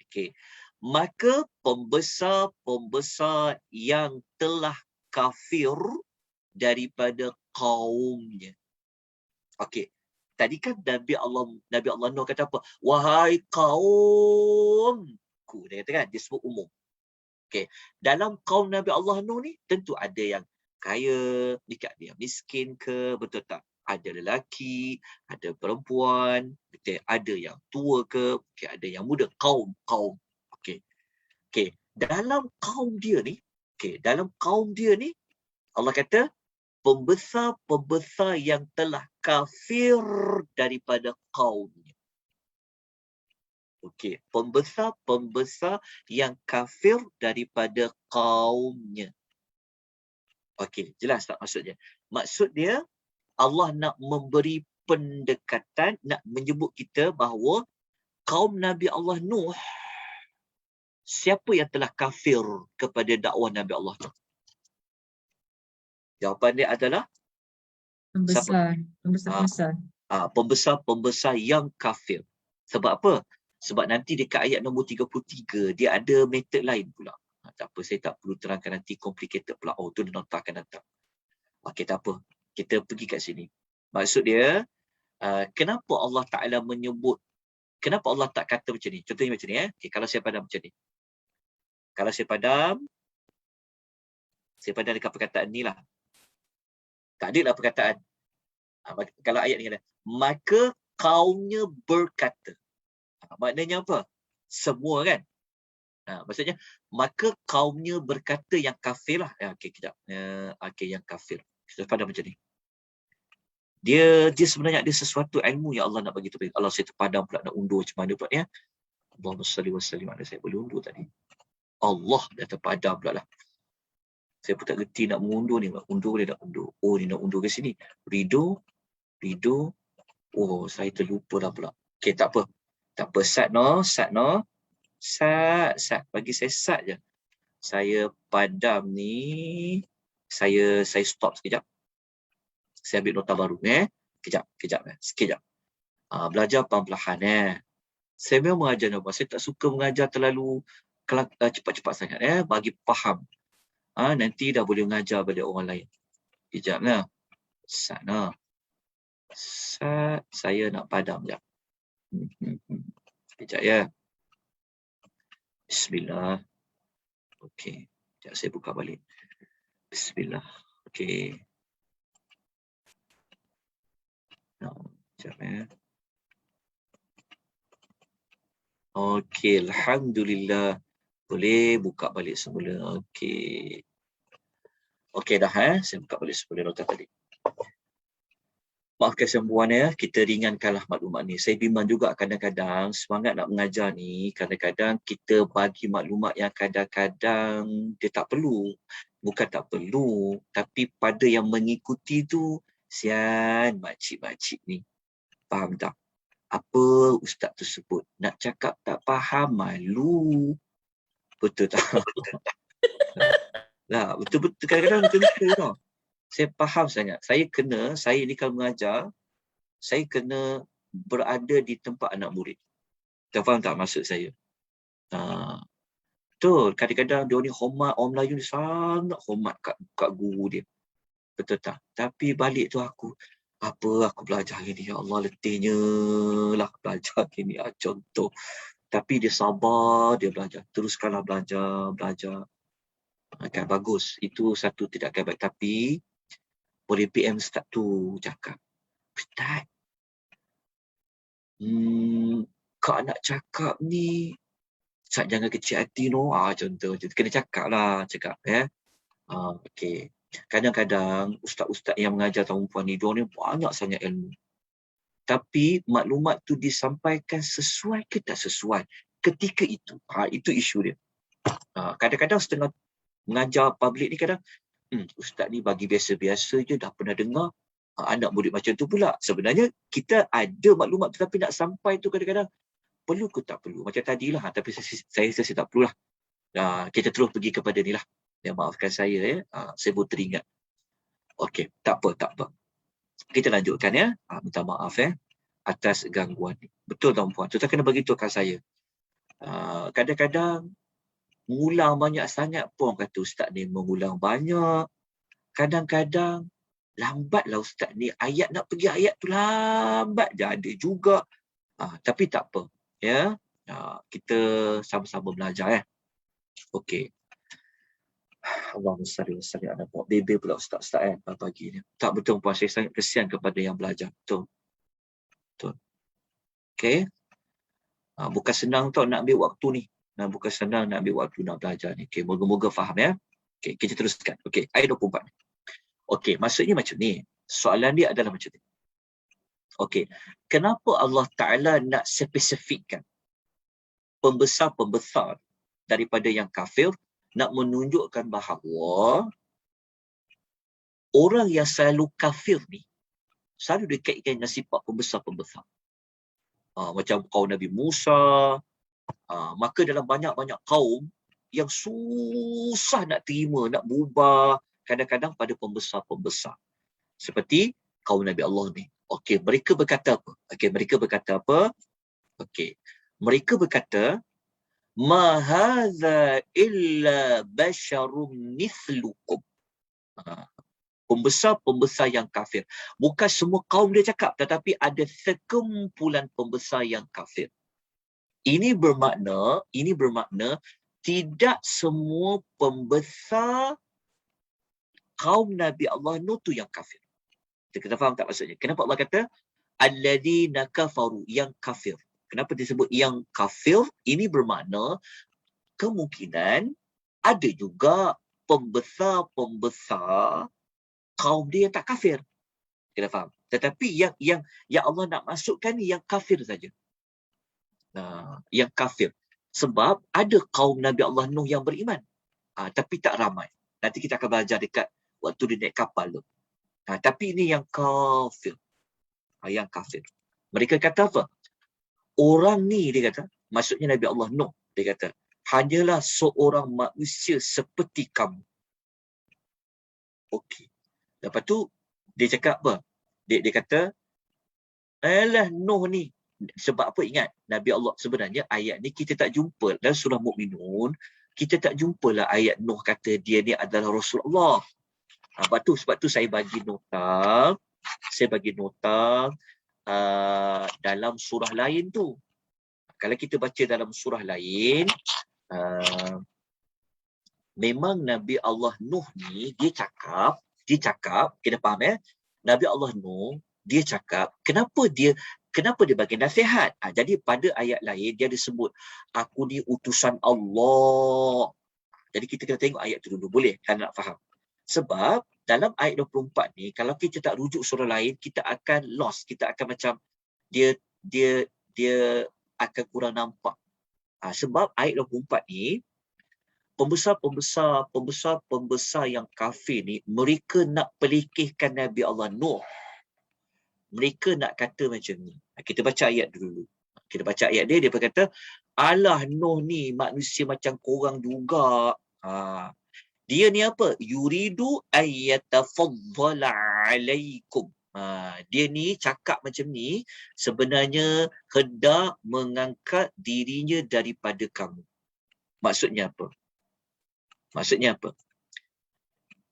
Okay. Maka pembesar-pembesar yang telah kafir daripada kaumnya. Okey. Tadi kan Nabi Allah Nuh kata apa? Wahai kaumku. Dia kata kan, dia sebut umum. Okey. Dalam kaum Nabi Allah Nuh ni tentu ada yang kaya, dekat dia miskin ke, betul tak? Ada lelaki, ada perempuan, betul, ada yang tua ke, okay, ada yang muda, kaum. Okey, dalam kaum dia ni, Allah kata pembesar-pembesar yang telah kafir daripada kaumnya. Okey, pembesar-pembesar yang kafir daripada kaumnya. Okey, jelas tak maksudnya? Maksud dia, Allah nak memberi pendekatan, nak menyebut kita bahawa kaum Nabi Allah Nuh, siapa yang telah kafir kepada dakwah Nabi Allah Nuh? Jawapan dia adalah pembesar yang kafir. Sebab apa? Sebab nanti dekat ayat nombor 33 dia ada metod lain pula. Tak apa, saya tak perlu terangkan nanti complicated pula. Oh, tu dia nota akan datang. Okey, tak apa. Kita pergi kat sini. Maksud dia, kenapa Allah Ta'ala menyebut, kenapa Allah tak kata macam ni? Contohnya macam ni. Okay, kalau saya padam macam ni. Kalau saya padam dekat perkataan ni lah. Tak ada lah perkataan. Kalau ayat ni kata, maka kaumnya berkata. Maknanya apa? Semua kan? Maksudnya, maka kaumnya berkata yang kafir lah. Okey, kejap. Okey, yang kafir. Kita padam macam ni. Dia sebenarnya ada sesuatu ilmu yang Allah nak bagi tahu. Allah saya terpadam pula nak undur macam mana pula ya. Allahumma salli wa sallim ala saya boleh undur tadi. Allah dah terpadam pula lah. Saya pun tak gerti nak mengundur ni. Undur boleh nak undur. Oh, ni nak undur ke sini. Ridho. Oh, saya terlupa lah pula. Okay, tak apa. Tak apa. Sat. Bagi saya sat je. Saya padam ni. Saya stop sekejap. Saya ambil nota baru. Sekejap. Belajar perlahan-lahan. Saya memang mengajar Nabah. Saya tak suka mengajar terlalu cepat-cepat sangat. Bagi faham. Nanti dah boleh mengajar pada orang lain. Sekejap lah. Sat. Saya nak padam sekejap. Sekejap ya. Bismillah. Okey. Sekejap saya buka balik. Bismillah. Okey. Sekejap ya. Okey. Alhamdulillah. Boleh buka balik semula. Okey. Okey dah Saya buka balik semula nota tadi. Maafkan sembuhan kita ringankanlah maklumat ni. Saya bimbang juga kadang-kadang semangat nak mengajar ni, kadang-kadang kita bagi maklumat yang kadang-kadang dia tak perlu. Bukan tak perlu, tapi pada yang mengikuti tu, sian makcik-makcik ni. Faham tak? Apa ustaz tersebut? Nak cakap tak faham, malu. Betul tak? Lah, betul-betul kadang-kadang betul-betul tau. Saya faham sangat. Saya ni kalau mengajar, saya kena berada di tempat anak murid. Tak faham tak maksud saya? Betul. Kadang-kadang dia ni hormat, orang Melayu ni sangat hormat kat guru dia. Betul tak? Tapi balik tu aku belajar gini? Ya Allah, letihnya lah belajar gini. Contoh. Tapi dia sabar, dia belajar. Teruskanlah belajar. Akan bagus. Itu satu tindakan baik. Tapi boleh PM Ustaz tu cakap, Ustaz, kau nak cakap ni, Ustaz jangan kecil hati no. Contoh, kena cakap lah. Okey. Kadang-kadang ustaz-ustaz yang mengajar perempuan ni, diorang ni banyak sangat ilmu. Tapi maklumat tu disampaikan sesuai ke tak sesuai ketika itu. Itu isu dia. Kadang-kadang setengah mengajar public ni kadang, ustaz ni bagi biasa-biasa je, dah pernah dengar. Anak murid macam tu pula. Sebenarnya kita ada maklumat tu, tapi nak sampai tu kadang-kadang perlu ke tak perlu. Macam tadilah, tapi saya tak perlulah. Kita terus pergi kepada ni lah. Maafkan saya saya pun teringat. Okey, tak apa. Kita lanjutkan ya. Minta maaf atas gangguan ni. Betul tuan-puan. Tuan kena beritahukan saya. Kadang-kadang mengulang banyak sangat pun kata ustaz ni mengulang banyak. Kadang-kadang lambatlah ustaz ni, ayat nak pergi ayat tu lambat je ada juga. Tapi tak apa ya. Kita sama-sama belajar Okey. Allahumma salli wa sallim ala Muhammad. Bebe pula ustaz pagi ni. Tak betul puan, saya sangat kesian kepada yang belajar. Betul. Okey. Bukan senang tau nak ambil waktu ni. Bukan senang nak ambil waktu nak belajar ni. Okey, moga-moga faham ya. Okey, kita teruskan. Okey, ayat 24 ni. Okey, maksudnya macam ni. Soalan dia adalah macam ni. Okey, kenapa Allah Ta'ala nak spesifikkan pembesar-pembesar daripada yang kafir, nak menunjukkan bahawa orang yang selalu kafir ni selalu dikaitkan dengan sifat pembesar-pembesar. Macam kaum Nabi Musa, maka dalam banyak-banyak kaum yang susah nak terima, nak berubah, kadang-kadang pada pembesar-pembesar. Seperti kaum Nabi Allah ni. Okey, mereka berkata apa? Mereka berkata, Ma hadza illa basyarum mithlukum. Pembesar-pembesar yang kafir. Bukan semua kaum dia cakap, tetapi ada sekumpulan pembesar yang kafir. Ini bermakna tidak semua pembesar kaum Nabi Allah Nuh tu yang kafir. Kita faham tak maksudnya? Kenapa Allah kata alladzina kafaru, yang kafir? Kenapa disebut yang kafir? Ini bermakna kemungkinan ada juga pembesar-pembesar kaum dia yang tak kafir. Kita faham? Tetapi yang Allah nak masukkan ni yang kafir saja. Yang kafir. Sebab ada kaum Nabi Allah Nuh yang beriman. Tapi tak ramai. Nanti kita akan belajar dekat waktu dia naik kapal tu. Tapi ini yang kafir. Yang kafir. Mereka kata apa? Orang ni, dia kata, maksudnya Nabi Allah Nuh, dia kata, hanyalah seorang manusia seperti kamu. Okey. Lepas tu, dia cakap apa? Dia kata, alah Nuh ni. Sebab apa? Ingat, Nabi Allah, sebenarnya ayat ni kita tak jumpa. Dalam surah Mukminun, kita tak jumpalah ayat Nuh kata dia ni adalah Rasulullah. Sebab tu saya bagi nota. Dalam surah lain tu. Kalau kita baca dalam surah lain, memang Nabi Allah Nuh ni, dia cakap, kena faham Nabi Allah Nuh, dia cakap, kenapa dia bagi nasihat? Jadi pada ayat lain, dia disebut, aku ni utusan Allah. Jadi kita kena tengok ayat tu dulu, boleh? Kalau nak faham. Sebab dalam ayat 24 ni, kalau kita tak rujuk surah lain, kita akan lost. Kita akan macam, dia akan kurang nampak. Sebab ayat 24 ni, pembesar yang kafir ni, mereka nak pelikihkan Nabi Allah Nuh. Mereka nak kata macam ni. Kita baca ayat dulu. Kita baca ayat dia berkata, alah Nuh ni manusia macam korang juga. Dia ni apa? Yuridu ayyatafaddala alaikum. Dia ni cakap macam ni, sebenarnya hendak mengangkat dirinya daripada kamu. Maksudnya apa?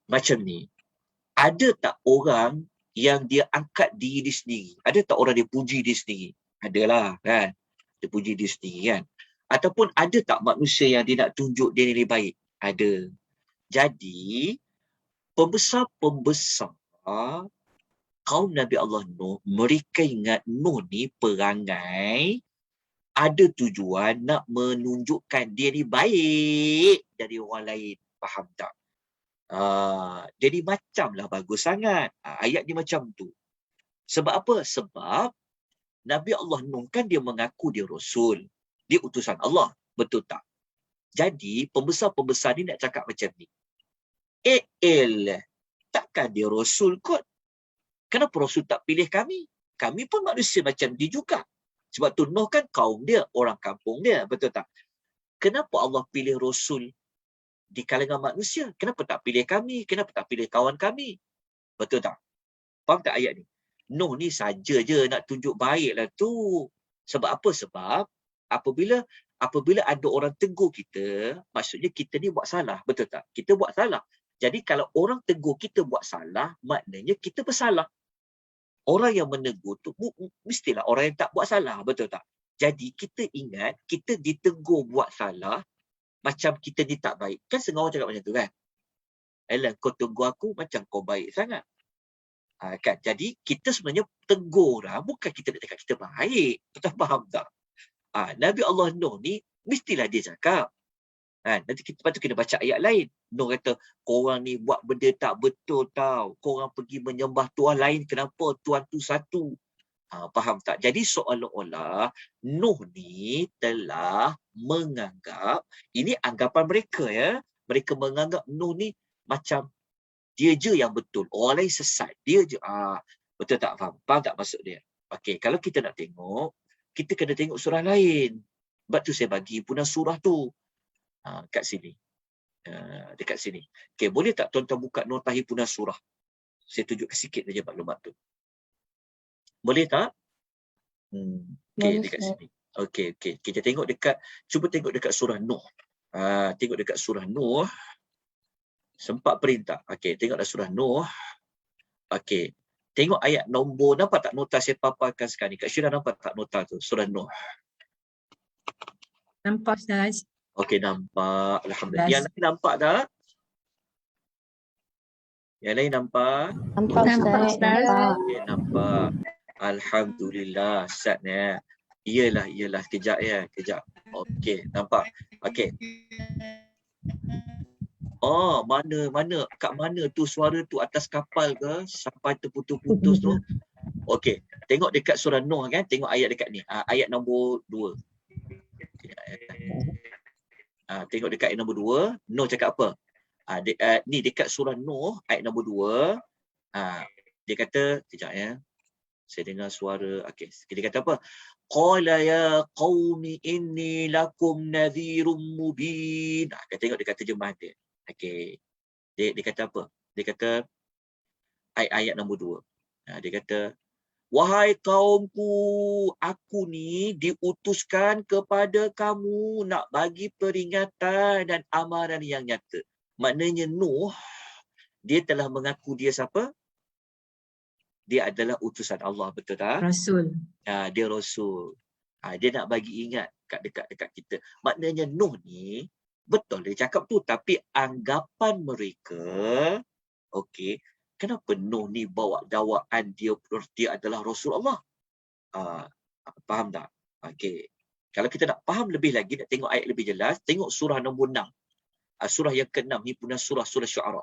Macam ni. Ada tak orang yang dia angkat diri sendiri? Ada tak orang dia puji diri sendiri? Adalah kan? Dia puji diri sendiri kan? Ataupun ada tak manusia yang dia nak tunjuk dia ni baik? Ada. Jadi, pembesar kaum Nabi Allah Nuh, mereka ingat Nuh ni perangai ada tujuan nak menunjukkan dia ni baik dari orang lain. Faham tak? Jadi macamlah bagus sangat. Ayat ni macam tu. Sebab apa? Sebab Nabi Allah Nuh kan dia mengaku dia Rasul. Dia utusan Allah. Betul tak? Jadi pembesar-pembesar ni nak cakap macam ni. Takkan dia Rasul kot? Kenapa Rasul tak pilih kami? Kami pun manusia macam dia juga. Sebab tu Nuh kan kaum dia, orang kampung dia. Betul tak? Kenapa Allah pilih Rasul di kalangan manusia? Kenapa tak pilih kami? Kenapa tak pilih kawan kami? Betul tak? Faham tak ayat ni? Nuh ni saja je nak tunjuk baiklah tu. Sebab apa? Sebab apabila ada orang tegur kita, maksudnya kita ni buat salah. Betul tak? Kita buat salah. Jadi kalau orang tegur kita buat salah, maknanya kita bersalah. Orang yang menegur tu mestilah orang yang tak buat salah. Betul tak? Jadi kita ingat, kita ditegur buat salah, macam kita ni tak baik. Kan setengah orang cakap macam tu kan? Alah, kau tegur aku macam kau baik sangat. Kan? Jadi kita sebenarnya tegur lah, bukan kita nak cakap kita baik. Betul faham tak? Nabi Allah Nuh ni, mestilah dia cakap. Nanti kita patut kena baca ayat lain. Nuh kata, korang ni buat benda tak betul tau. Korang pergi menyembah Tuhan lain, kenapa Tuhan tu satu? Faham tak? Jadi seolah-olah Nuh ni telah menganggap, ini anggapan mereka ya. Mereka menganggap Nuh ni macam dia je yang betul. Orang lain sesat. Dia je. Betul tak? Faham tak maksud dia? Okey, kalau kita nak tengok, kita kena tengok surah lain. Sebab tu saya bagi himpunan surah tu. Kat sini. Dekat sini. Okey, boleh tak tuan-tuan buka nota himpunan surah? Saya tunjukkan sikit saja maklumat tu. Boleh tak? Okey, dekat sini. Okey. Kita tengok cuba tengok dekat surah Nuh. Tengok dekat surah Nuh. Sempat perintah. Okey, tengoklah surah Nuh. Okey. Tengok ayat nombor, nampak tak nota saya paparkan sekarang ni? Kak Syirah nampak tak nota tu? Surah Nuh. Nampak Ustaz. Okey, nampak. Alhamdulillah. Yang lain nampak tak? Yang lain nampak? Nampak Ustaz. Okey, nampak. Alhamdulillah. Ustaznya. Iyalah. Kejap ya. Kejap. Okey, nampak. Okey. Mana? Kat mana tu suara tu? Atas kapal ke? Sampai terputus-putus tu? Okey. Tengok dekat surah Nuh kan? Tengok ayat dekat ni. Ayat nombor 2. Tengok dekat ayat nombor 2, Nuh cakap apa? Ni dekat surah Nuh ayat nombor 2. Dia kata, sekejap ya. Saya dengar suara. Okey, dia kata apa? Qala ya qaumi inni lakum nadhirum mubin. Kita tengok dekat terjemahan dia. Okey. Dia kata apa? Dia kata ayat nombor 2. Dia kata, wahai kaumku, aku ni diutuskan kepada kamu nak bagi peringatan dan amaran yang nyata. Maknanya Nuh, dia telah mengaku dia siapa? Dia adalah utusan Allah, betul tak? Rasul. Dia Rasul. Dia nak bagi ingat dekat kita. Maknanya Nuh ni, betul dia cakap tu, tapi anggapan mereka, okey, kenapa Nuh ni bawa dakwaan dia adalah Rasul Allah? Faham tak? Okey. Kalau kita nak faham lebih lagi, nak tengok ayat lebih jelas, tengok surah nombor 6. Surah yang ke-6 ni punya surah Syu'ara.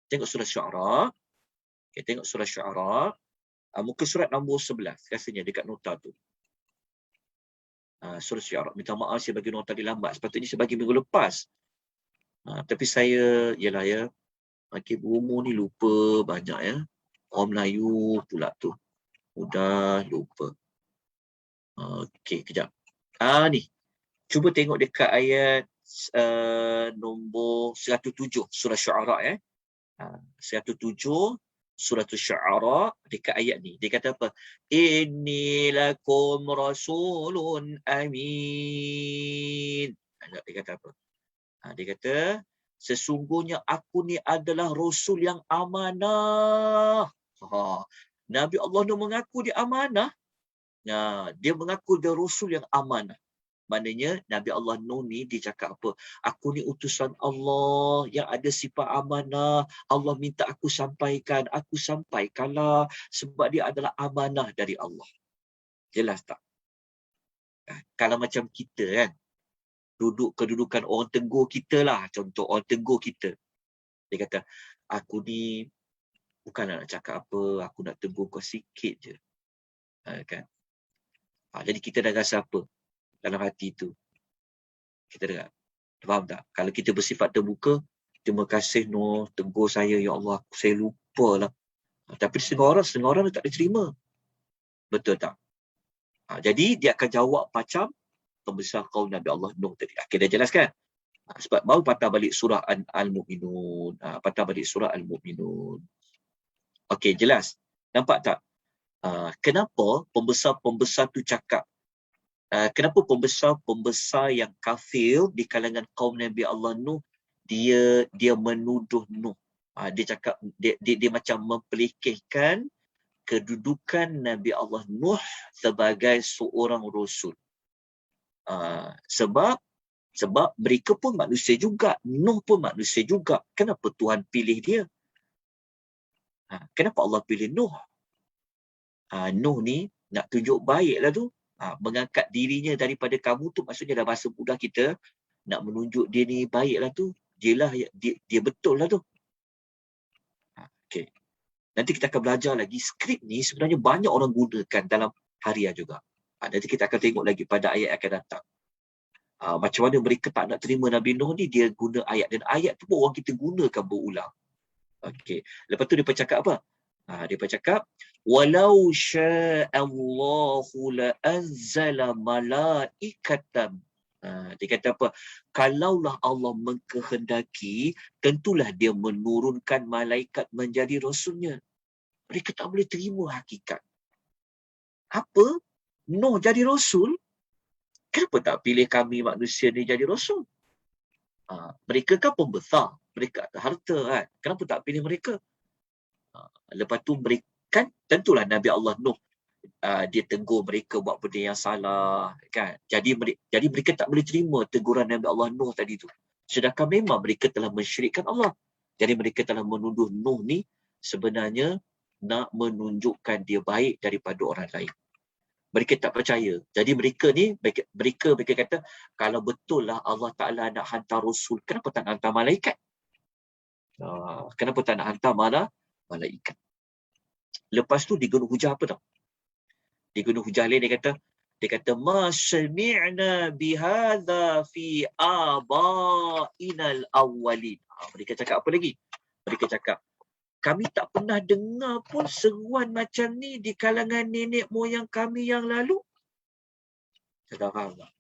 Tengok surah Syu'ara. Okay, tengok surah Syu'ara. Muka surat nombor 11 rasanya dekat nota tu. Surah Syu'ara. Minta maaf saya bagi nota dia lambat. Sepatutnya saya bagi minggu lepas. Tapi saya, yelah ya, makin berumur ni lupa banyak ya. Orang Melayu pula tu. Mudah lupa. Okey, kejap. Ni. Cuba tengok dekat ayat nombor 107 surah Syu'ara 107 surah Syu'ara dekat ayat ni. Dia kata apa? Inni lakum rasulun amin. Dia kata apa? Dia kata, sesungguhnya aku ni adalah rasul yang amanah. Nabi Allah Nuh mengaku dia amanah. Dia mengaku dia rasul yang amanah. Maknanya Nabi Allah Nuh ni dia cakap apa? Aku ni utusan Allah yang ada sifat amanah. Allah minta aku sampaikan. Aku sampaikanlah sebab dia adalah amanah dari Allah. Jelas tak? Kalau macam kita kan, duduk kedudukan orang tegur kita lah. Contoh orang tegur kita. Dia kata, aku ni bukan nak cakap apa. Aku nak tegur kau sikit je. Kan? Jadi kita dah rasa apa dalam hati tu? Kita dengar. Faham tak? Kalau kita bersifat terbuka, terima kasih Noh, tegur saya, ya Allah, saya lupa lah. Tapi setengah orang tak diterima. Betul tak? Jadi dia akan jawab macam pembesar kaum Nabi Allah Nuh tadi. Dah jelaskan? Sebab baru patah balik surah Al-Mu'minun. Patah balik surah Al-Mu'minun. Okey, jelas. Nampak tak? Kenapa pembesar-pembesar tu cakap? Kenapa pembesar yang kafir di kalangan kaum Nabi Allah Nuh dia menuduh Nuh. Dia cakap dia macam mempelikihkan kedudukan Nabi Allah Nuh sebagai seorang rasul. Sebab mereka pun manusia juga, Nuh pun manusia juga. Kenapa Tuhan pilih dia? Kenapa Allah pilih Nuh? Nuh ni nak tunjuk baiklah tu. Mengangkat dirinya daripada kamu tu maksudnya dalam bahasa mudah kita nak menunjuk dia ni baiklah tu. Dia betul lah tu. Okey. Nanti kita akan belajar lagi skrip ni sebenarnya banyak orang gunakan dalam harian juga. Nanti kita akan tengok lagi pada ayat akan datang. Macam mana mereka tak nak terima Nabi Nuh ni, dia guna ayat. Dan ayat tu pun orang kita gunakan berulang. Okey. Lepas tu dia bercakap apa? Dia bercakap, walau sya'allahu la'anzala malaikatan. Dia kata apa? Kalaulah Allah mengkehendaki, tentulah dia menurunkan malaikat menjadi rasulnya. Mereka tak boleh terima hakikat. Apa? Nuh jadi rasul? Kenapa tak pilih kami manusia ni jadi rasul? Mereka kan pembesar. Mereka ada harta kan? Kenapa tak pilih mereka? Lepas tu mereka kan tentulah Nabi Allah Nuh dia tegur mereka buat benda yang salah kan. Jadi mereka tak boleh terima teguran Nabi Allah Nuh tadi tu. Sedangkan memang mereka telah mensyirikkan Allah. Jadi mereka telah menuduh Nuh ni sebenarnya nak menunjukkan dia baik daripada orang lain. Mereka tak percaya. Jadi mereka kata, kalau betul lah Allah Ta'ala nak hantar Rasul, kenapa tak nak hantar malaikat? Kenapa tak nak hantar malaikat? Lepas tu dia guna hujah apa tau? Dia guna hujah lain, dia kata, Dia kata, ma sami'na bihadza fi aba'inal awwalin. Mereka cakap apa lagi? Mereka cakap, kami tak pernah dengar pun seruan macam ni di kalangan nenek moyang kami yang lalu. Saya tak faham tak?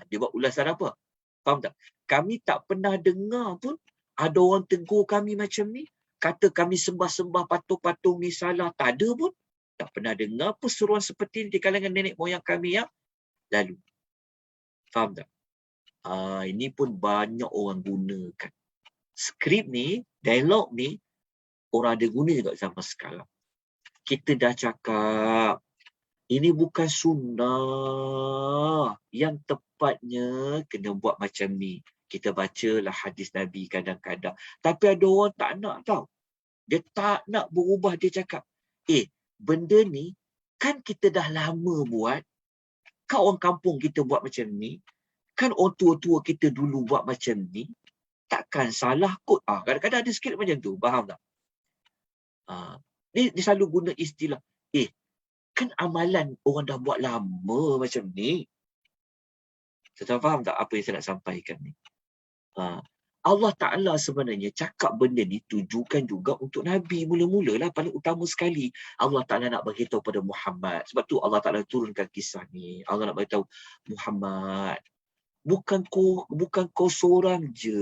Dia buat ulasan apa? Faham tak? Kami tak pernah dengar pun ada orang tegur kami macam ni. Kata kami sembah-sembah patung-patung ni salah. Tak ada pun. Tak pernah dengar pun seruan seperti ini di kalangan nenek moyang kami yang lalu. Faham tak? Ini pun banyak orang gunakan. Skrip ni, dialog ni, orang ada guna juga zaman sekarang. Kita dah cakap, ini bukan sunnah. Yang tepatnya kena buat macam ni. Kita bacalah hadis Nabi kadang-kadang. Tapi ada orang tak nak tau. Dia tak nak berubah. Dia cakap, benda ni kan kita dah lama buat. Kan orang kampung kita buat macam ni. Kan orang tua-tua kita dulu buat macam ni. Takkan salah kot. Kadang-kadang ada sikit macam tu. Faham tak? Dia selalu guna istilah. Kan amalan orang dah buat lama macam ni. Saya faham tak apa yang saya nak sampaikan ni? Allah Ta'ala sebenarnya cakap benda ni tujukan juga untuk Nabi. Mula-mula lah paling utama sekali. Allah Ta'ala nak beritahu pada Muhammad. Sebab tu Allah Ta'ala turunkan kisah ni. Allah nak beritahu Muhammad. Bukan kau seorang je.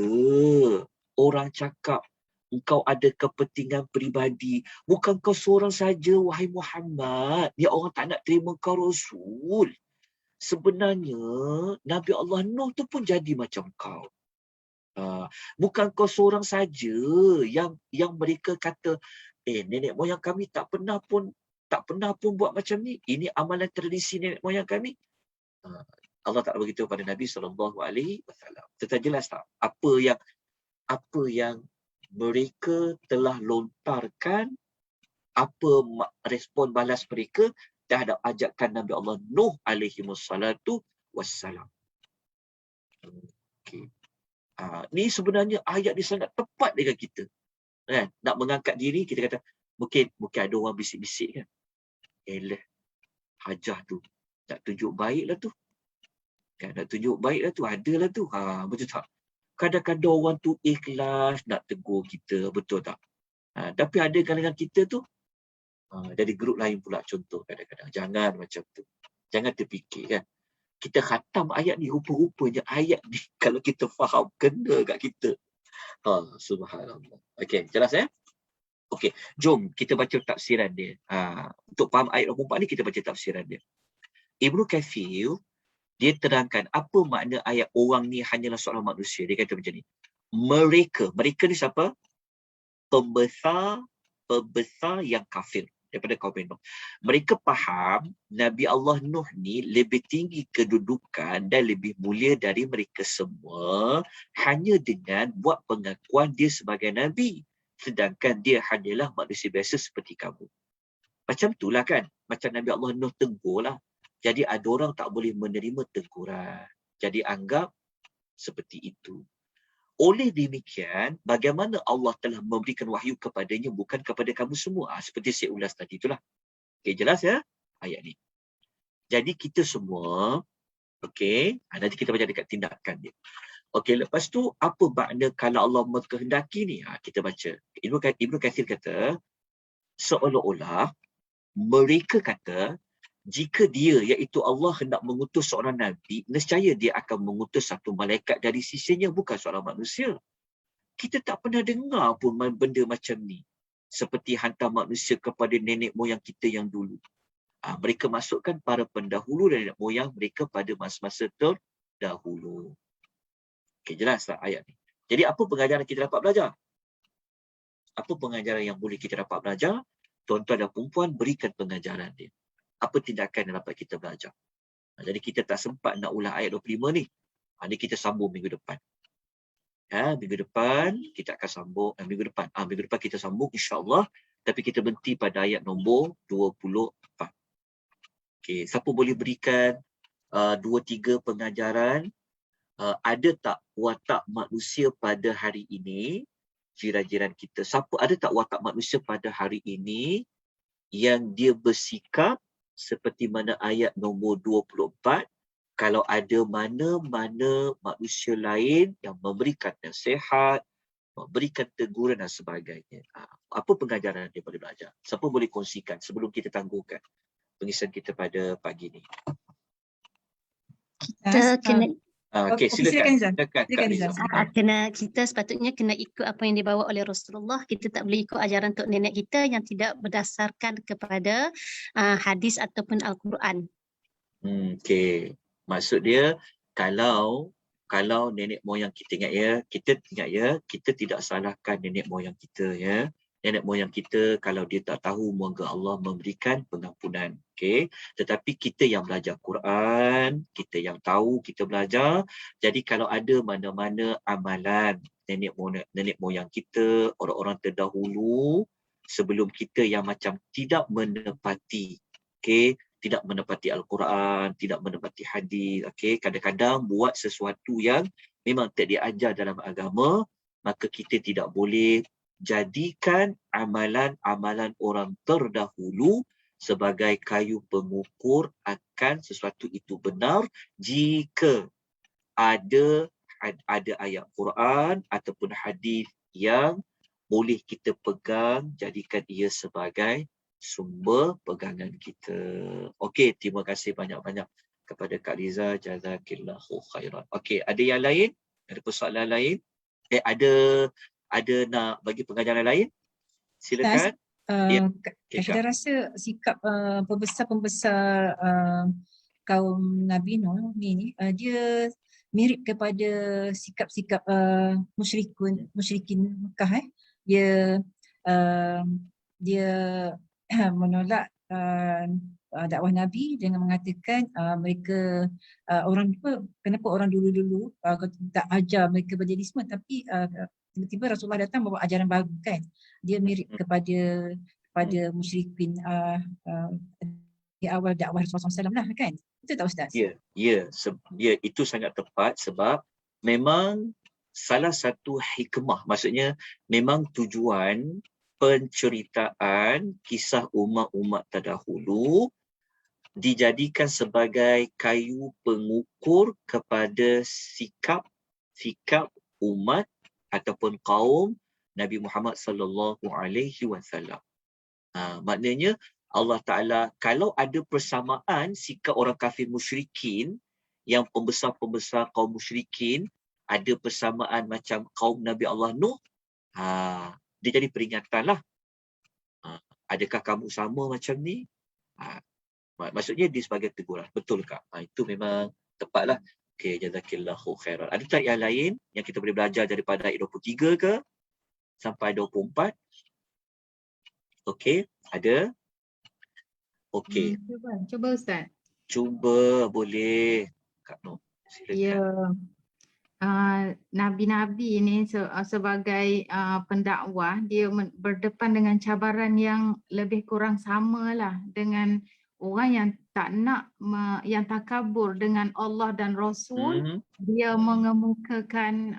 Orang cakap engkau ada kepentingan peribadi. Bukan kau seorang saja, wahai Muhammad. Dia orang tak nak terima kau Rasul. Sebenarnya Nabi Allah Nuh tu pun jadi macam kau. Bukan kau seorang saja yang mereka kata, nenek moyang kami tak pernah pun buat macam ni. Ini amalan tradisi nenek moyang kami. Allah tak beritahu pada Nabi SAW. Tetap jelas tak? Apa yang mereka telah lontarkan, apa respon balas mereka terhadap ajakan Nabi Allah Nuh alaihi wassalatu wassalam. Okay. Ni sebenarnya ayat ni sangat tepat dengan kita. Kan? Nak mengangkat diri, kita kata, mungkin ada orang bisik-bisik kan. Hajah tu. Nak tunjuk baik lah tu. Kan? Nak tunjuk baik lah tu. Adalah tu. Betul tak? Kadang-kadang orang tu ikhlas nak tegur kita. Betul tak? Tapi ada kalangan kita tu, dari grup lain pula contoh kadang-kadang. Jangan macam tu. Jangan terfikir kan. Kita khatam ayat ni, rupa-rupanya ayat ni kalau kita faham, kena kat kita. Subhanallah. Okey, jelas ya? Okey, jom kita baca tafsiran dia. Untuk faham ayat 24 ni, kita baca tafsiran dia. Ibnu Katsir, dia terangkan apa makna ayat orang ni hanyalah seorang manusia. Dia kata macam ni. Mereka ni siapa? Pembesar yang kafir daripada kaum Nuh. Mereka faham Nabi Allah Nuh ni lebih tinggi kedudukan dan lebih mulia dari mereka semua hanya dengan buat pengakuan dia sebagai Nabi. Sedangkan dia hanyalah manusia biasa seperti kamu. Macam itulah kan. Macam Nabi Allah Nuh tegur lah. Jadi ada orang tak boleh menerima teguran. Jadi anggap seperti itu. Oleh demikian, bagaimana Allah telah memberikan wahyu kepadanya bukan kepada kamu semua. Seperti saya ulas tadi itulah. Okey, jelas ya ayat ni. Jadi kita semua, okey, nanti kita baca dekat tindakan dia. Okey, lepas tu apa makna kalau Allah mengkehendaki ni? Kita baca. Ibnu Katsir kata, seolah-olah mereka kata, jika dia, iaitu Allah, hendak mengutus seorang Nabi, nescaya dia akan mengutus satu malaikat dari sisinya, bukan seorang manusia. Kita tak pernah dengar pun benda macam ni. Seperti hantar manusia kepada nenek moyang kita yang dulu. Mereka masukkan para pendahulu dan nenek moyang mereka pada masa-masa terdahulu. Okey, jelas tak ayat ni? Jadi apa pengajaran kita dapat belajar? Apa pengajaran yang boleh kita dapat belajar? Tuan-tuan dan perempuan, berikan pengajaran dia. Apa tindakan yang dapat kita belajar. Jadi kita tak sempat nak ulang ayat 25 ni. Ini kita sambung minggu depan. Minggu depan kita akan sambung. Minggu depan kita sambung insya-Allah. Tapi kita berhenti pada ayat nombor 24. Okey, siapa boleh berikan 2-3 pengajaran? Ada tak watak manusia pada hari ini? Jiran-jiran kita. Siapa ada tak watak manusia pada hari ini yang dia bersikap seperti mana ayat nombor 24, kalau ada mana-mana manusia lain yang memberikan nasihat, memberikan teguran dan sebagainya. Apa pengajaran daripada belajar? Siapa boleh kongsikan sebelum kita tangguhkan pengisian kita pada pagi ini? Kita kena Okey, silakan silakan. Izan. Silakan Kak Liza. kita sepatutnya kena ikut apa yang dibawa oleh Rasulullah. Kita tak boleh ikut ajaran tok nenek kita yang tidak berdasarkan kepada hadis ataupun Al-Quran. Okey. Maksud dia kalau nenek moyang kita ingat ya, kita tidak salahkan nenek moyang kita ya. Nenek moyang kita kalau dia tak tahu, moga Allah memberikan pengampunan. Okey. Tetapi kita yang belajar Quran, kita yang tahu, kita belajar. Jadi kalau ada mana-mana amalan nenek moyang kita, orang-orang terdahulu sebelum kita yang macam tidak menepati, okey, tidak menepati Al-Quran, tidak menepati hadis, okey, kadang-kadang buat sesuatu yang memang tak diajar dalam agama, maka kita tidak boleh jadikan amalan-amalan orang terdahulu sebagai kayu pengukur akan sesuatu itu benar jika ada ayat Quran ataupun hadis yang boleh kita pegang, jadikan ia sebagai sumber pegangan kita. Okey, terima kasih banyak-banyak kepada Kak Liza, jazakillahu khairan. Okey, ada yang lain? Ada persoalan lain? Ada nak bagi pengajaran lain? Silakan. Kita rasa sikap pembesar-pembesar kaum Nabi Nuh ni dia mirip kepada sikap-sikap musyrikin Mekah. Dia menolak dakwah Nabi dengan mengatakan mereka kenapa orang dulu-dulu tak ajar mereka berjadisme, tapi tiba-tiba Rasulullah datang bawa ajaran baru kan. Dia mirip kepada musyrikin di awal dakwah Rasulullah SAW lah kan. Betul tak Ustaz? Ya, itu sangat tepat sebab memang salah satu hikmah, maksudnya memang tujuan penceritaan kisah umat-umat terdahulu dijadikan sebagai kayu pengukur kepada sikap umat ataupun kaum Nabi Muhammad sallallahu alaihi wasallam. Maknanya Allah Taala kalau ada persamaan sikap orang kafir musyrikin yang pembesar-pembesar kaum musyrikin ada persamaan macam kaum Nabi Allah Nuh, dia jadi peringatanlah. Adakah kamu sama macam ni? Maksudnya dia sebagai teguran. Betul Kak? Itu memang tepatlah. Okey, jazakillahu khairan. Ada tak yang lain yang kita boleh belajar daripada ayat 23 ke sampai 24? Okey, ada? Okey. Cuba Ustaz. Cuba boleh. Kak Nur, silakan. Nabi-nabi ini sebagai pendakwah, dia berdepan dengan cabaran yang lebih kurang samalah dengan orang yang tak nak, yang takabur dengan Allah dan Rasul. Dia mengemukakan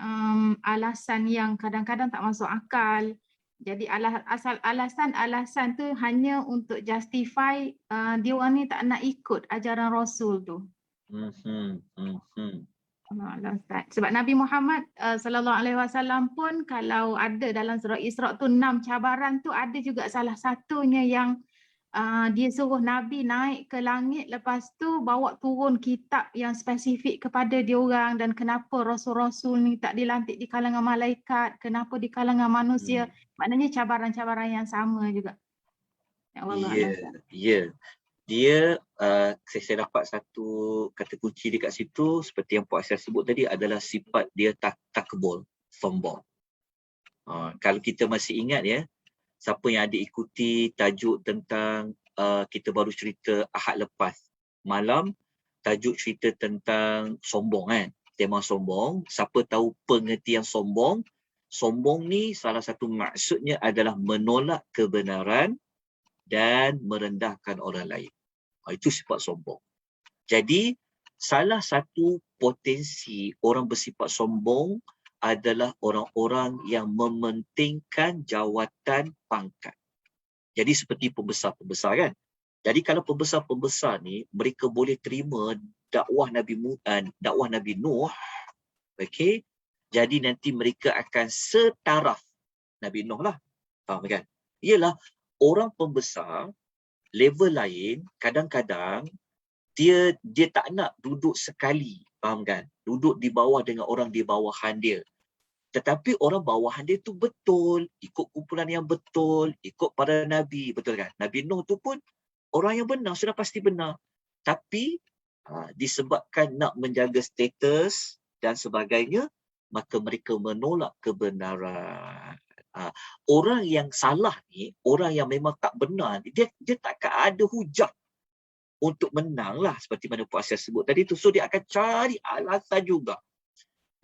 alasan yang kadang-kadang tak masuk akal. Jadi alasan tu hanya untuk justify dia orang ni tak nak ikut ajaran Rasul tu. Sebab Nabi Muhammad sallallahu alaihi wasallam pun kalau ada dalam surah Isra tu 6 cabaran tu, ada juga salah satunya yang dia suruh Nabi naik ke langit, lepas tu bawa turun kitab yang spesifik kepada diorang, dan kenapa rasul-rasul ni tak dilantik di kalangan malaikat, kenapa di kalangan manusia. Maknanya cabaran-cabaran yang sama juga. Ya. Dia saya dapat satu kata kunci dekat situ, seperti yang Puan Aisyah sebut tadi, adalah sifat dia takbur, sombong. Kalau kita masih ingat ya, siapa yang ada ikuti tajuk tentang kita baru cerita Ahad lepas malam, tajuk cerita tentang sombong kan, tema sombong. Siapa tahu pengertian sombong? Sombong ni salah satu maksudnya adalah menolak kebenaran dan merendahkan orang lain. Itu sifat sombong. Jadi salah satu potensi orang bersifat sombong adalah orang-orang yang mementingkan jawatan pangkat. Jadi seperti pembesar-pembesar kan. Jadi kalau pembesar-pembesar ni mereka boleh terima dakwah Nabi Nuh, okey, jadi nanti mereka akan setaraf Nabi Nuh lah. Faham kan? Ialah orang pembesar level lain kadang-kadang dia tak nak duduk sekali, faham kan? Duduk di bawah dengan orang di bawahan dia. Tetapi orang bawahan dia tu betul, ikut kumpulan yang betul, ikut para nabi, betul kan? Nabi Nuh tu pun orang yang benar, sudah pasti benar. Tapi disebabkan nak menjaga status dan sebagainya, maka mereka menolak kebenaran. Orang yang salah ni, orang yang memang tak benar, dia takkan ada hujah untuk menang lah, seperti mana Puan Asia sebut tadi tu. So dia akan cari alasan juga,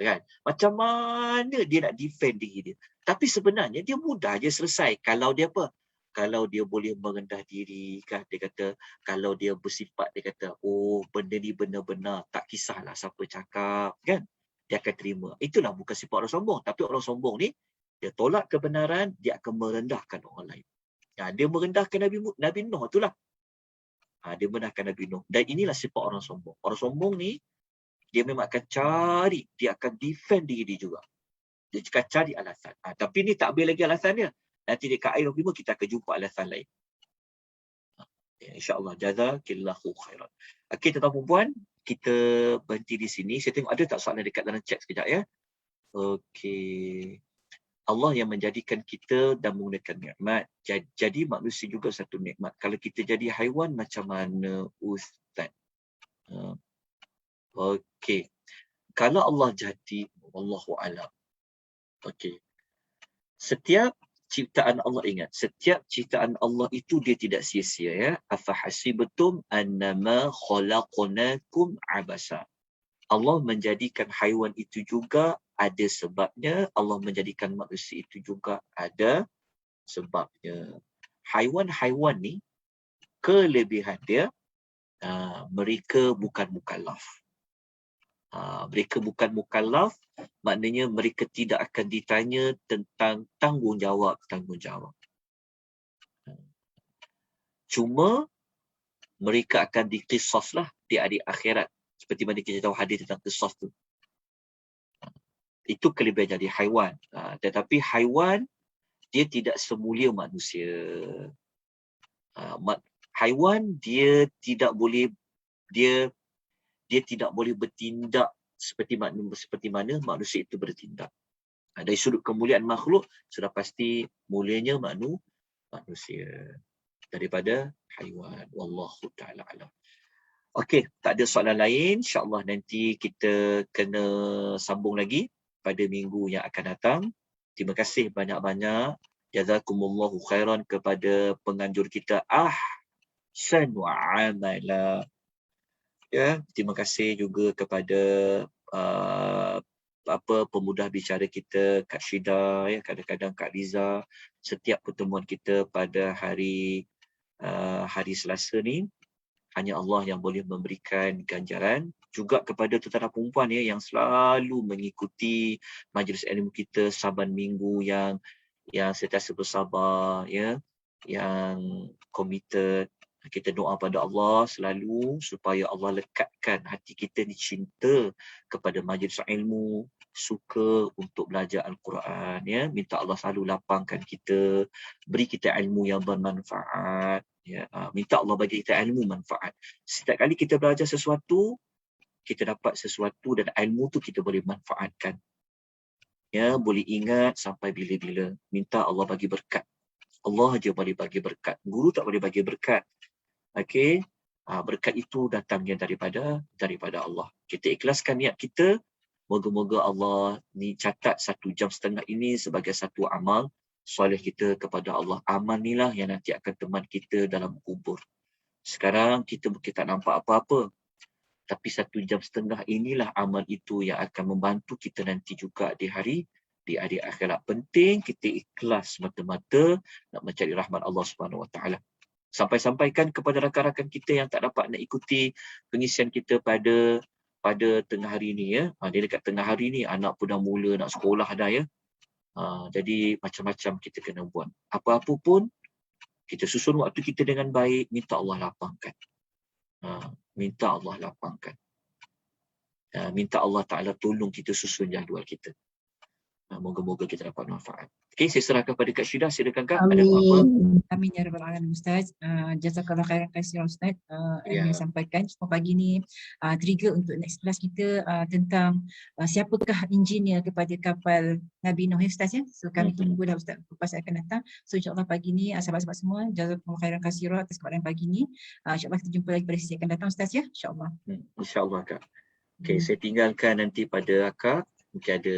kan? Macam mana dia nak defend diri dia. Tapi sebenarnya dia mudah je selesai. Kalau dia apa? Kalau dia boleh merendah diri, kan? Dia kata, kalau dia bersifat, dia kata, oh benda ni benar-benar, tak kisahlah siapa cakap, kan? Dia akan terima. Itulah bukan sifat orang sombong. Tapi orang sombong ni, dia tolak kebenaran, dia akan merendahkan orang lain. Dia merendahkan Nabi Nuh itulah. Dia merendahkan Nabi Nuh. Dan inilah sifat orang sombong. Orang sombong ni, dia memang akan cari, dia akan defend diri juga. Dia akan cari alasan. Tapi ni tak boleh lagi alasan dia. Nanti dekat ayat 25 kita akan jumpa alasan lain. InsyaAllah. Jazakillahu khairan. Okey, tuan-tuan perempuan, kita berhenti di sini. Saya tengok ada tak soalan dekat dalam chat sekejap ya. Okey. Allah yang menjadikan kita dan menggunakan nikmat. Jadi manusia juga satu nikmat. Kalau kita jadi haiwan, macam mana Ustaz? Okey. Kalau Allah jadi, wallahu a'lam. Okey. Setiap ciptaan Allah, ingat, setiap ciptaan Allah itu dia tidak sia-sia ya. Afahasibatum annama khalaqnakum abasa. Allah menjadikan haiwan itu juga ada sebabnya. Allah menjadikan manusia itu juga ada sebabnya. Haiwan-haiwan ni, kelebihan dia, mereka bukan mukallaf. Mereka bukan mukallaf, maknanya mereka tidak akan ditanya tentang tanggungjawab. Cuma mereka akan diqisas lah di hari akhirat. Seperti mana kita tahu hadis tentang qisas tu. Itu kelebihan jadi haiwan. Tetapi haiwan, dia tidak semulia manusia. Haiwan, dia tidak boleh bertindak seperti mana manusia itu bertindak. Dari sudut kemuliaan makhluk, sudah pasti mulianya manusia daripada haiwan. Wallahu ta'ala alam. Okey, tak ada soalan lain. InsyaAllah nanti kita kena sambung lagi pada minggu yang akan datang. Terima kasih banyak-banyak. Jazakumullahu khairan kepada penganjur kita. Ahsan wa amala. Ya, terima kasih juga kepada pemudah bicara kita, Kak Syida, ya, kadang-kadang Kak Liza. Setiap pertemuan kita pada hari Selasa ni, hanya Allah yang boleh memberikan ganjaran. Juga kepada tuan-tuan perempuan ya, yang selalu mengikuti majlis ilmu kita saban minggu, yang sentiasa bersabar, ya, yang committed. Kita doa pada Allah selalu supaya Allah lekatkan hati kita ni cinta kepada majlis ilmu, suka untuk belajar Al-Quran, ya. Minta Allah selalu lapangkan kita, beri kita ilmu yang bermanfaat, ya. Minta Allah bagi kita ilmu manfaat. Setiap kali kita belajar sesuatu, kita dapat sesuatu dan ilmu tu kita boleh manfaatkan. Ya, boleh ingat sampai bila-bila. Minta Allah bagi berkat. Allah aja boleh bagi berkat. Guru tak boleh bagi berkat. Okey, berkat itu datangnya daripada Allah. Kita ikhlaskan niat kita. Moga-moga Allah ni catat 1 jam setengah ini sebagai satu amal soleh kita kepada Allah. Amal inilah yang nanti akan teman kita dalam kubur. Sekarang kita tak nampak apa-apa. Tapi 1 jam setengah inilah amal itu yang akan membantu kita nanti juga di hari akhirat. Penting kita ikhlas mata-mata nak mencari rahmat Allah Subhanahu Wa Taala. Sampaikan kepada rakan-rakan kita yang tak dapat nak ikuti pengisian kita pada tengah hari ni, ya. Dia dekat tengah hari ni anak pun dah mula nak sekolah dah, ya. Jadi macam-macam kita kena buat. Apa-apa pun Kita susun waktu kita dengan baik, minta Allah lapangkan. Minta Allah lapangkan. Minta Allah Ta'ala tolong kita susun jadual kita. Moga-moga kita dapat manfaat. Okey, saya serahkan pada Kak Syida. Silakan Kak. Ada apa-apa? Amin ya rabbal alamin Ustaz. Jazakallah khairan katsiran Ustaz. Yang saya sampaikan cuma pagi ni trigger untuk next class kita tentang siapakah engineer kepada kapal Nabi Nuh Ustaz ya. So kami tunggulah Ustaz lepas akan datang. So insya-Allah pagi ni sahabat-sahabat semua jazakallah khairan katsiran atas kepada pagi ni. Insya-Allah kita jumpa lagi pada sesi akan datang Ustaz ya. Insya-Allah. Insya-Allah Kak. Okey, saya tinggalkan nanti pada Akak. Mungkin ada